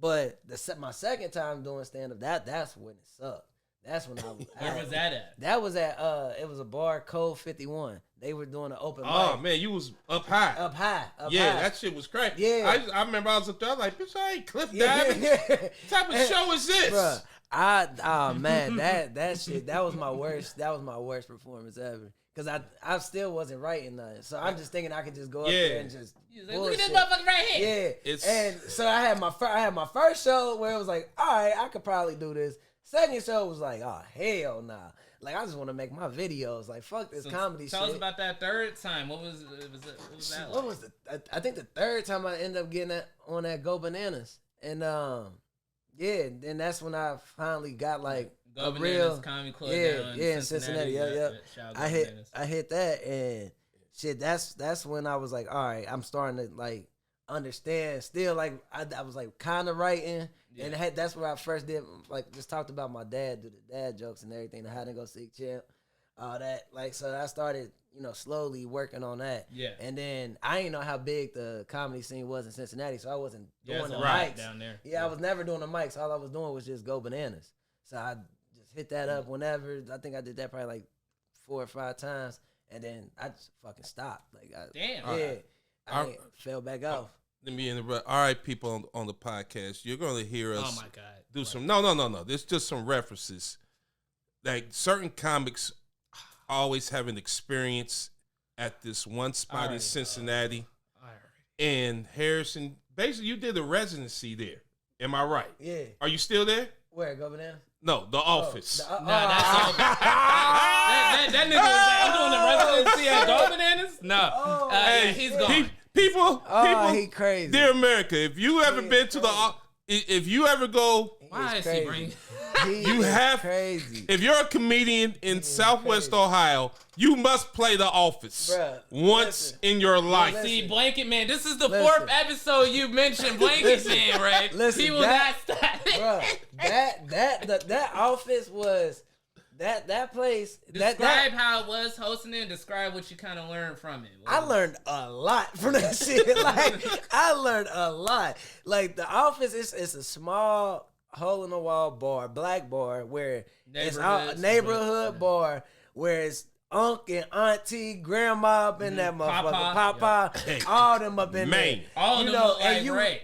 but my second time doing stand up, that's when it sucked. That's when Where was that at? That was at it was a bar, Code 51. They were doing an open mic. Oh man, you was up high. Up high. That shit was crazy. Yeah. I remember I was up there, I was like, bitch, I ain't cliff diving. What type of show is this? Bruh, man, that shit, that was my worst performance ever. Cause I still wasn't writing nothing. So I'm just thinking I could just go up there and just like, look at this motherfucker right here. Yeah. And so I had my first show where it was like, all right, I could probably do this. Second show was like, oh hell nah. Like, I just want to make my videos. Like, fuck this comedy tell shit. Tell us about that third time. What was that? What was I think the third time I ended up getting on that Go Bananas. And, yeah, then that's when I finally got, like, Go a Bananas real Comedy Club in Cincinnati. Yeah. I hit that, and shit, that's when I was like, all right, I'm starting to, like, understand. Still, like, I was, like, kind of writing. Yeah. And that's where I first did, like, just talked about my dad, do the dad jokes and everything, the Hide and Go Seek Champ, all that. Like, so I started, slowly working on that. Yeah. And then I didn't know how big the comedy scene was in Cincinnati, so I wasn't doing the mics. Down there. Yeah, I was never doing the mics. All I was doing was just Go Bananas. So I just hit that up whenever. I think I did that probably like 4 or 5 times, and then I just fucking stopped. Like, I fell back off. Let me interrupt. All right, people on the podcast, you're going to hear us. Oh my God! Do some no. There's just some references. Like, certain comics always have an experience at this one spot in Cincinnati. And Harrison, basically, you did a residency there. Am I right? Yeah. Are you still there? Where, Go Bananas? No, the office. That's all. that nigga was I'm doing the residency at Go Bananas? No. Hey, he's gone. People, he crazy. Dear America, if you ever been to if you ever go, why is he bringing? You have crazy. If you're a comedian in Southwest Ohio, you must play The Office once in your life. See, Blanket Man, this is the 4th episode you mentioned Blanket Man, right? Listen, People that Office was that place. Describe how it was hosting it and describe what you kind of learned from it. I learned a lot from that shit. Like, I learned a lot. Like, The Office is a small hole in the wall bar, black bar, where it's a neighborhood bar where it's Unk and Auntie, Grandma up in that motherfucker, Papa, all them up in there. All of them look like Ray.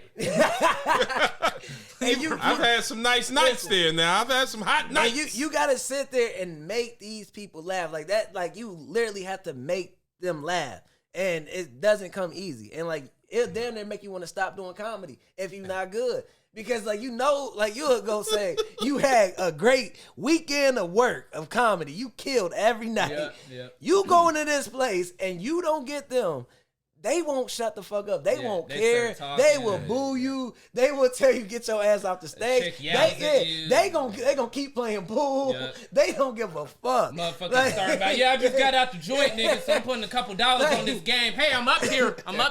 I've had some nice nights there now. I've had some hot nights. And you gotta sit there and make these people laugh like that. Like, you literally have to make them laugh, and it doesn't come easy. And like, it damn near make you want to stop doing comedy if you're not good. Because, like, you'll go say you had a great weekend of work of comedy. You killed every night. You go into this place and you don't get them. They won't shut the fuck up. They won't care. They will boo you. They will tell you get your ass off the stage. They gonna keep playing pool. They don't give a fuck. Motherfuckers start about, I just got out the joint, nigga, so I'm putting a couple dollars on this game. Hey, I'm up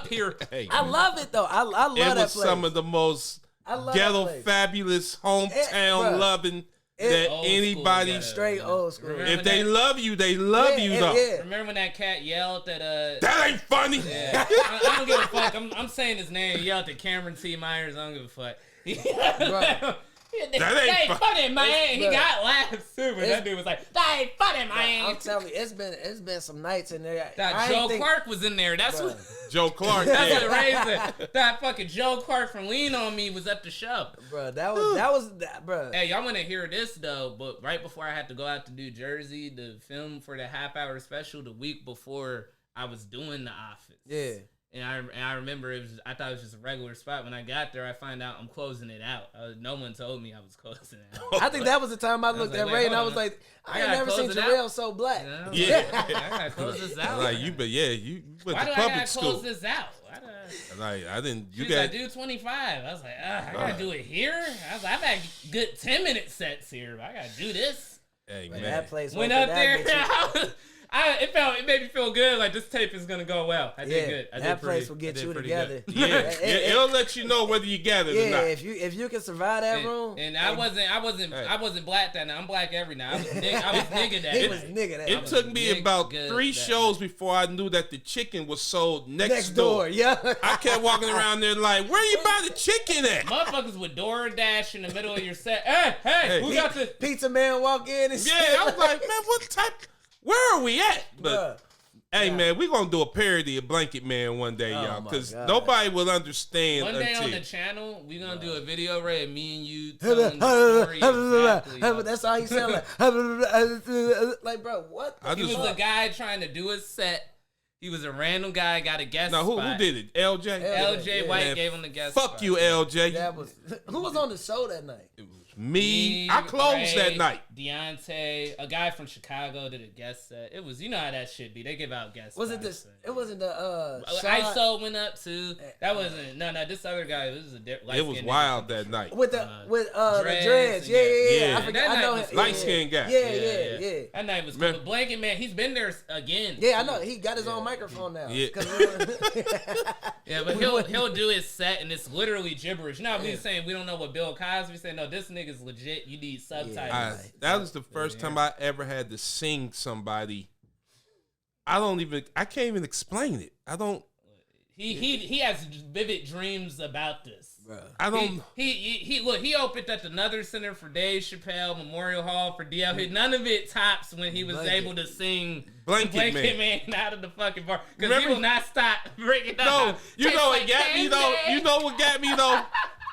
here. Hey, I love it though. I love that place. It was some of the most ghetto, fabulous, hometown loving that anybody straight old school. If they love you, they love you though. Remember when that cat yelled at that ain't funny. Yeah. I don't give a fuck. I'm saying his name. He yelled at Cameron T. Myers. I don't give a fuck. That ain't funny, man. He got laughs too, but that dude was like, that ain't funny, man. I'm telling you, it's been some nights in there. Joe Clark was in there. That's what Joe Clark. That's what Ray said. That fucking Joe Clark from Lean on Me was at the show. Bro, that was bro. Hey, y'all want to hear this though? But right before I had to go out to New Jersey to film for the half-hour special, the week before I was doing The Office. Yeah. And I remember I thought it was just a regular spot. When I got there, I find out I'm closing it out. No one told me I was closing it out. I think that was the time I looked at Ray and I was like, I ain't never seen Jerrel so black. Yeah. I gotta close this out. Like, you went to public school. Why do I gotta close this out? I didn't. You got do 25. I was like, I gotta do it here. I was like, I've had good 10-minute sets here, but I gotta do this. Hey, man. That place went up there. It made me feel good. Like, this tape is gonna go well. I did good. That place will get you together. It'll let you know whether you gathered or not. If you can survive that room. And I wasn't black that night. I'm black every night. I was nigga that. He was nigga that. It took me about 3 shows before I knew that the chicken was sold next door. Yeah. I kept walking around there like, where you buy the chicken at? Motherfuckers with DoorDash in the middle of your set. Hey, who got the pizza man walk in and shit? I was like, man, what type? Where are we at? But hey, man, we're going to do a parody of Blanket Man one day, y'all, because nobody will understand. One day on the channel, we're going to do a video, Ray, of me and you telling the story exactly. That's all he sound like. Like, bro, what? He was the guy trying to do his set. He was a random guy, got a guest spot. Who did it? LJ? LJ White gave him the guest spot. Fuck you, LJ. Who was on the show that night? It was I closed that night. Deontay, a guy from Chicago did a guest set. It was, you know how that should be. They give out guest Was it spots. this? It wasn't the ISO went up too. That wasn't. No. This other guy. This was a It was wild that night. with the dreads. Yeah. I forgot. I know him. Light skinned guy. Yeah. That night was cool. But Blanket Man, he's been there again. Yeah, I know. He got his own microphone now. Yeah. Yeah, but he'll do his set and it's literally gibberish. Now we saying we don't know what Bill Cosby said. No, this nigga's legit. You need subtitles. That was the first time I ever had to sing somebody. I can't even explain it. I don't. He has vivid dreams about this. Bruh. I don't. He opened up another center for Dave Chappelle Memorial Hall for DL. None of it tops when he was able to sing Blanket Man out of the fucking bar because he will not stop breaking up. No, you know what got me though. You know what got me though.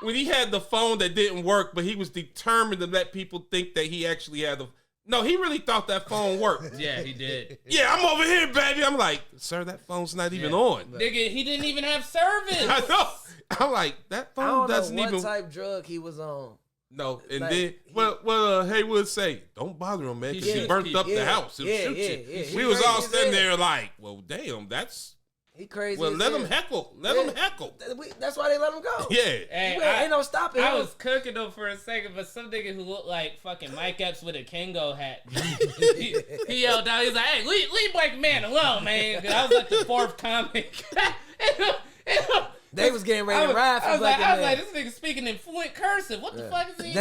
When he had the phone that didn't work, but he was determined to let people think that he actually had the. No, he really thought that phone worked. Yeah, he did. Yeah, I'm over here, baby. I'm like, sir, that phone's not even on. Nigga, he didn't even have service. I know. I'm like, that phone doesn't even. What type drug he was on? No, and like, then what Haywood say? Don't bother him, man, because he burnt up the house. He'll shoot you. We was all sitting there like, well, damn, that's. He crazy. Well, let him heckle. Let him heckle. That's why they let him go. Yeah. Hey, ain't no stopping him. I was cooking though for a second, but some nigga who looked like fucking Mike Epps with a Kango hat. he yelled out, he's like, hey, leave Black Man alone, man. Cause I was like the fourth comic. They was getting ready to ride for Black Man. I was like, this nigga speaking in fluent cursive. What the fuck is he?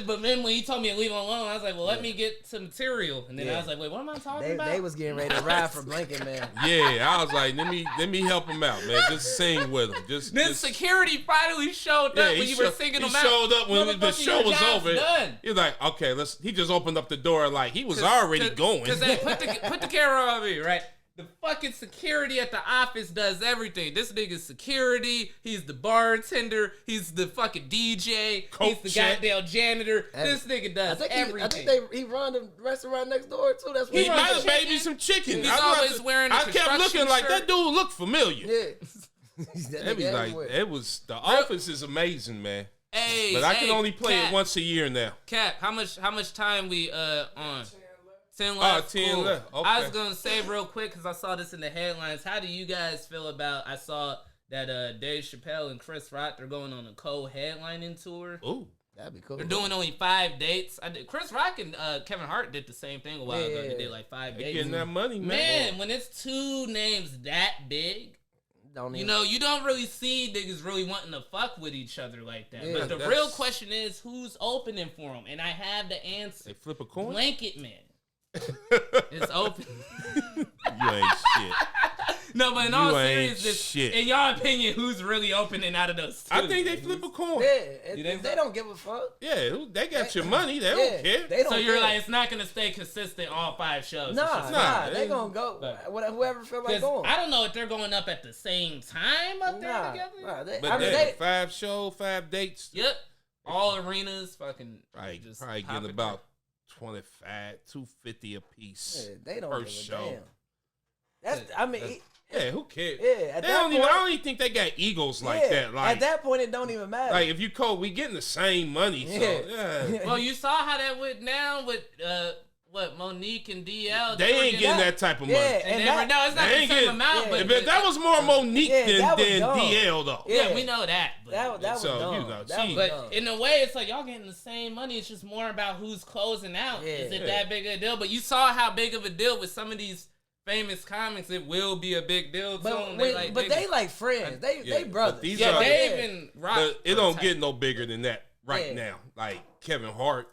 But then when he told me to leave him alone, I was like, well, let me get some material. And then I was like, wait, what am I talking about? They was getting ready to ride for Blanket Man. Yeah, I was like, let me help him out, man. Just sing with him. Then security finally showed up when you were singing them out. He showed up when the show was over. Done. He was like, okay, he just opened up the door like he was already going. Because put the camera on me, right? The fucking security at the office does everything. This nigga's security. He's the bartender. He's the fucking DJ. He's the goddamn janitor. This nigga does everything. I think he run the restaurant next door too. That's what he might have made me some chicken. He's always wearing a construction I kept looking shirt. like that dude looked familiar. Yeah. The office is amazing, man. Hey, but I can only play Cap, it once a year now. Cap, how much time we on? 10 left. 10 cool. left. Okay. I was gonna say real quick because I saw this in the headlines. How do you guys feel about? I saw that Dave Chappelle and Chris Rock are going on a co-headlining tour. Ooh, that'd be cool. They're doing only 5 dates. Chris Rock and Kevin Hart did the same thing a while ago. They did like 5 dates. Getting that money, man. Man, when it's two names that big. You don't really see niggas really wanting to fuck with each other like that. But the real question is, who's opening for them? And I have the answer. They flip a coin? Blanket Man. It's open. You ain't shit. No, but in all seriousness, in your opinion, who's really opening out of those two? I think they flip a coin. Yeah, they don't give a fuck. Yeah, they got your money. They don't care. So you're like, it's not going to stay consistent all 5 shows. Nah, they going to go. Whoever feel like going. I don't know if they're going up at the same time up there together. But 5 shows, 5 dates. Yep. All arenas, fucking. Probably getting about 25, $250 a piece. Yeah, they don't per give a show. Damn. Yeah, who cares? Yeah, I don't even think they got egos like that. Like, at that point, it don't even matter. Like if you we getting the same money. So yeah. Well, you saw how that went down with Monique and DL. They ain't getting that type of money. Yeah, no, it's not the same amount. But that was more Monique than DL though. Yeah, we know that. But that was dumb. But in a way, it's like y'all getting the same money. It's just more about who's closing out. Is it that big of a deal? But you saw how big of a deal with some of these famous comics. It will be a big deal to them. They like friends. They brothers. Dave and Rock. But it don't get no bigger than that right now. Like Kevin Hart.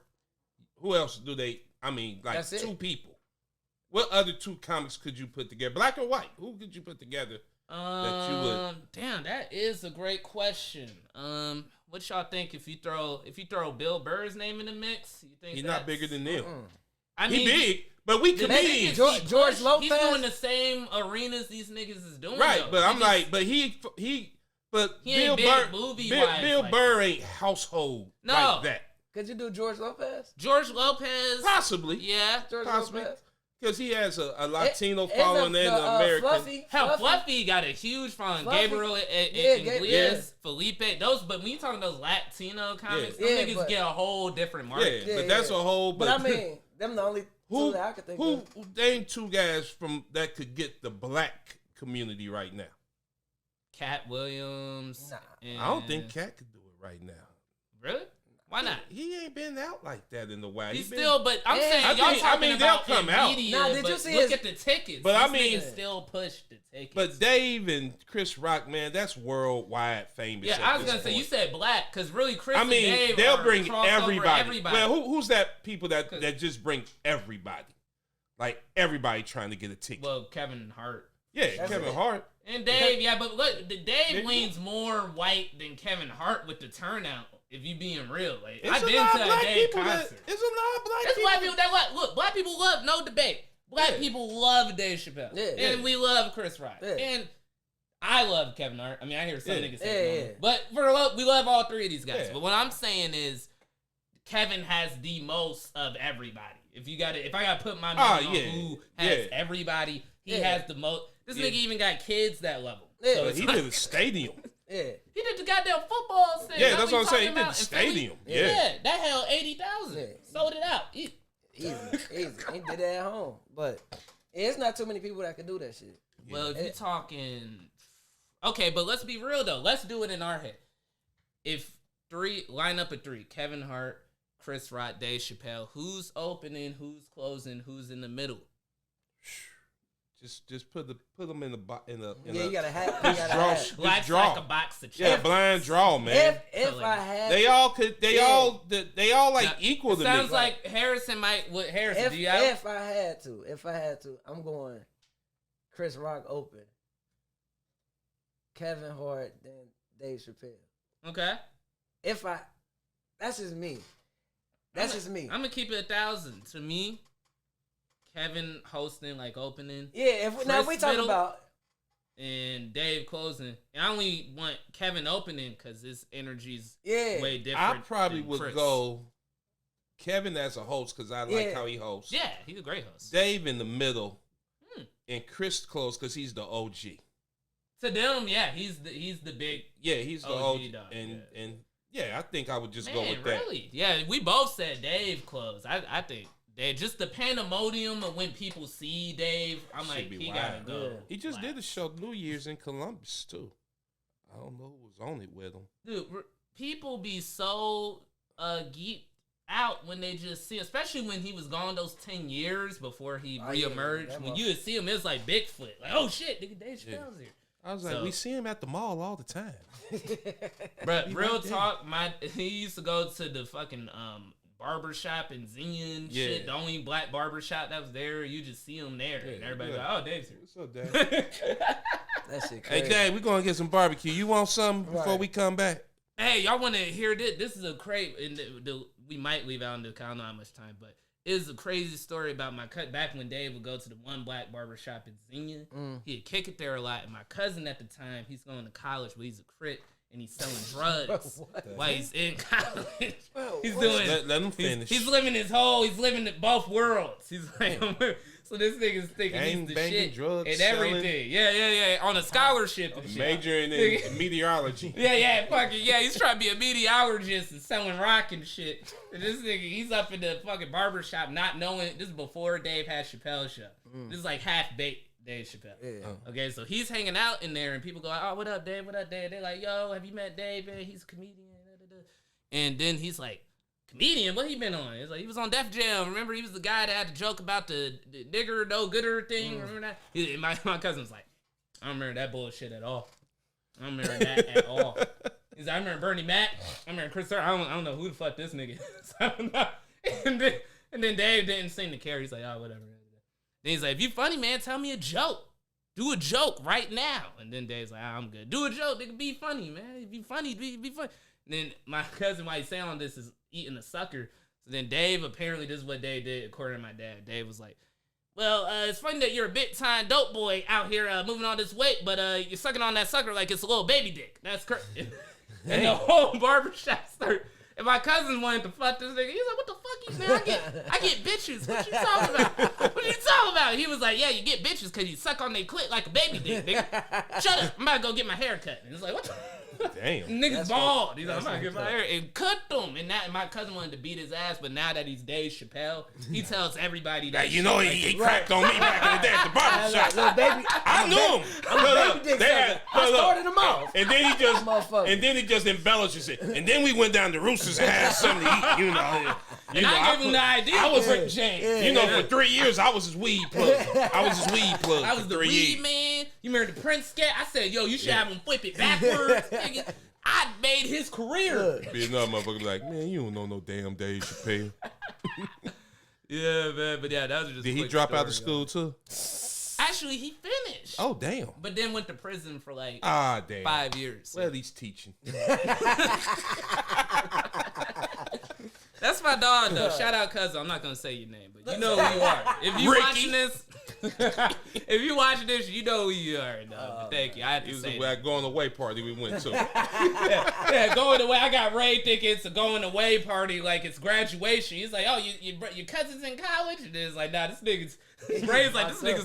Who else do they? I mean, like 2 people. What other 2 comics could you put together? Black and white. Who could you put together that you would? Damn, that is a great question. What y'all think if you throw Bill Burr's name in the mix? You think he's not bigger than them? I mean, he big, but we comedians. George Lopez. He's doing the same arenas these niggas is doing. Right, though. but I'm like, but Bill Burr ain't household like that. Could you do George Lopez? George Lopez, possibly. Yeah, George possibly. Lopez. Because he has a Latino following and an American. Fluffy got a huge following. Gabriel Iglesias, Felipe. But when you talking those Latino comics, those niggas get a whole different market. Yeah, but that's a whole. But I mean, them the only two that I could think of. Who name two guys from that could get the black community right now? Cat Williams. Nah. I don't think Cat could do it right now. Really? Why not? He ain't been out like that in a while. He's still, but I'm saying y'all talking about they'll come out. Media, nah, did you see look at the tickets. But I mean, still push the tickets. But Dave and Chris Rock, man, that's worldwide famous. Yeah, I was gonna say you said black because really Chris and Dave they'll bring everybody. Well, who's that people that just bring everybody? Like everybody trying to get a ticket. Well, Kevin Hart. Yeah, Kevin Hart. And Dave, but look, Dave leans more white than Kevin Hart with the turnout. If you being real, like I've been to a Dave concert. There's a lot of black people. There's black people that look. Black people love no debate. Black people love Dave Chappelle, and we love Chris Rock, and I love Kevin Hart. I mean, I hear some niggas say but we love all three of these guys. But what I'm saying is, Kevin has the most of everybody. If I gotta put my money on who has everybody, he has the most. This nigga even got kids that love him. Yeah, so he did a stadium. Yeah, he did the goddamn football thing. Yeah, that's what I'm saying. He did the stadium. Yeah, that held 80,000. Sold it out. Easy. He did that at home, but it's not too many people that can do that shit. Well, if you're talking, okay, but let's be real though. Let's do it in our head. If line up at three: Kevin Hart, Chris Rock, Dave Chappelle. Who's opening? Who's closing? Who's in the middle? Just put them in the you gotta have. Black's like a box of chips. Yeah, blind draw, man. If I had, they all like equal to me. Sounds like Harrison might. What Harrison? If I had to, I'm going Chris Rock open, Kevin Hart, then Dave Chappelle. Okay. That's just me. That's just me. I'm gonna keep it 1,000. To me, Kevin hosting, like opening. Yeah, if we talking about and Dave closing, and I only want Kevin opening because his energy's way different. I probably would go Kevin as a host because I like how he hosts. Yeah, he's a great host. Dave in the middle, and Chris close because he's the OG. To them, he's the big. Yeah, he's the OG dog. And I think I would just go with that. Really? Yeah, we both said Dave close. I think. Just the pandemonium of when people see Dave, I'm like, he gotta go. Yeah. He just did a show New Year's in Columbus too. I don't know who was on it with him. Dude, people be so geeked out when they just see, especially when he was gone those 10 years before he reemerged. When you would see him, it was like Bigfoot. Like, oh shit, nigga, Dave Chappelle's here. I was like, we see him at the mall all the time. But real talk, he used to go to the fucking barbershop in Xenia and shit. The only black barbershop that was there, you just see him there. And everybody's like, oh, Dave's here. What's up, Dave? That shit crazy. Hey, Dave, we're going to get some barbecue. You want something before we come back? Hey, y'all want to hear this? This is a and we might leave out in the I don't know how much time, but it's a crazy story about my cut back when Dave would go to the one black barbershop in Xenia. He'd kick it there a lot. And my cousin at the time, he's going to college, but he's a crit. And he's selling drugs while he's in college. He's doing. Let him finish. He's living both worlds. He's like, so this nigga's thinking he's the shit drugs, and everything. Yeah. On a scholarship and shit. Majoring in meteorology. He's trying to be a meteorologist and selling rock and shit. And this nigga, he's up in the fucking barbershop not knowing. This is before Dave had Chappelle's show. This is like half baked. Dave Chappelle. Yeah. Okay, so he's hanging out in there, and people go, "Oh, what up, Dave? What up, Dave?" They're like, "Yo, have you met Dave? He's a comedian." And then he's like, "Comedian? What he been on?" It's like he was on Def Jam. Remember, he was the guy that had the joke about the nigger no gooder thing. Remember that? My cousin was like, "I don't remember that bullshit at all. I don't remember that at all." He's like, "I remember Bernie Mac. I remember Chris. I don't know who the fuck this nigga is." and then Dave didn't seem to care. He's like, "Oh, whatever." Then he's like, if you funny, man, tell me a joke. Do a joke right now. And then Dave's like, I'm good. Do a joke, nigga. Be funny, man. If you funny, be funny. And then my cousin, while he's saying all this, is eating a sucker. So then Dave, apparently this is what Dave did, according to my dad. Dave was like, well, it's funny that you're a big-time dope boy out here moving all this weight, but you're sucking on that sucker like it's a little baby dick. That's crazy. And the whole barbershop started. And my cousin wanted to fuck this nigga. He's like, what the fuck you man? I get bitches. What you talking about? What you talking he was like, yeah, you get bitches because you suck on their clit like a baby dick, nigga. Shut up. I'm about to go get my hair cut. And it's like, what the? Damn. Niggas bald. He's like, I'm about to get my hair and cut them. And my cousin wanted to beat his ass, but now that he's Dave Chappelle, he tells everybody that. You know, he cracked on me back in the day at the barbershop. Little baby, I knew him. I'm a baby dick sucker. I started him off. And then he just embellishes it. And then we went down to Roosters and had something to eat, you know. And I gave him the idea. I was Rick James. You know, for 3 years, I was his weed plug. I was the weed man. You remember the Prince skit? I said, yo, you should have him flip it backwards. Nigga. I made his career. Be another motherfucker like, man, you don't know no damn Dave Chappelle. Yeah, man. But yeah, that was just. Did he drop out of school too? Actually, he finished. Oh, damn. But then went to prison for like 5 years. Well, he's teaching. That's my dog, though. Shout out, cousin. I'm not going to say your name, but you know who you are. If you watching this, you know who you are. No, thank you. I had to say that. Going away party we went to. yeah, going away. I got Ray tickets, a going away party like it's graduation. He's like, oh, your cousin's in college? And it's like, nah, this nigga's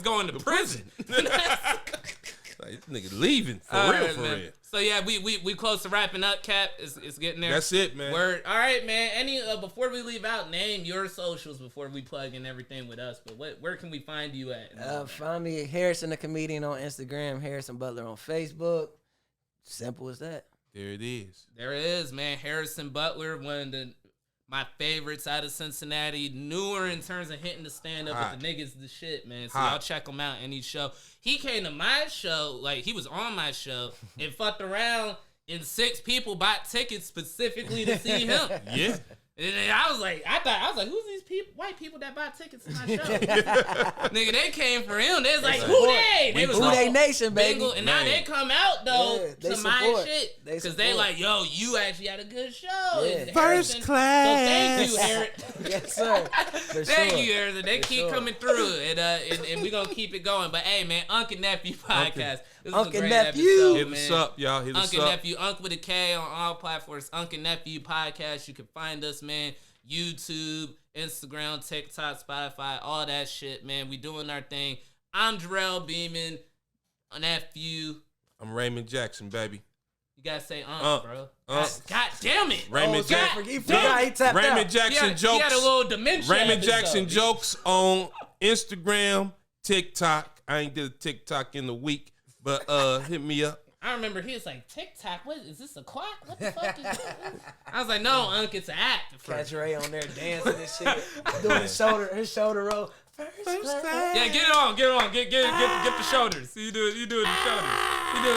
going to prison. Like, this nigga leaving for real. So yeah, we close to wrapping up. Cap, it's getting there. That's it, man. Word. All right, man. Any before we leave out, name your socials before we plug in everything with us. But where can we find you at? Find me Harrison the Comedian on Instagram, Harrison Butler on Facebook. Simple as that. There it is. There it is, man. Harrison Butler, one of my favorites out of Cincinnati. Newer in terms of hitting the stand up, but the niggas the shit, man. So y'all check him out any show. He came to my show, like he was on my show and fucked around, and 6 people bought tickets specifically to see him. Yeah. And I was like, who's these people, white people that buy tickets to my show? Nigga, they came for him. They was like, who they? They was Who they nation, baby. Bingle. And now they come out, though, to my shit. Because they like, yo, you actually had a good show. Yeah. First class. So thank you, Harry. Yes, sir. Thank you, Harrison. They keep coming through. And we're going to keep it going. But, hey, man, Unk Nephew podcast. This was a great episode, Hit us up, y'all. Hit us up. Unk Nephew. Unk with a K on all platforms. Unk Nephew podcast. You can find us, man. YouTube, Instagram, TikTok, Spotify, all that shit, man. We doing our thing. I'm Jerrel Beamon, nephew. I'm Raymond Jackson, baby. You gotta say bro. God damn it. Raymond Jackson. Raymond Jackson jokes. He had a little dementia. Raymond Jackson jokes on Instagram, TikTok. I ain't did a TikTok in a week, but hit me up. I remember he was like, TikTok, what is this, a clock? What the fuck is this? I was like, no, Unk, it's an act. Catch Ray on there dancing and shit, doing his shoulder roll. First class. Yeah, get it on. Get the shoulders. You do it the shoulders. You do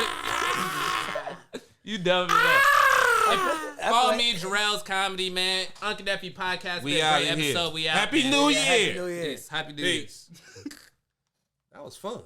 it. You dumb as that. Follow me, Jerrel's Comedy, man. Unk Nephew podcast. We out of here. We out. Happy New Year. Happy New Year. Happy New Year. That was fun.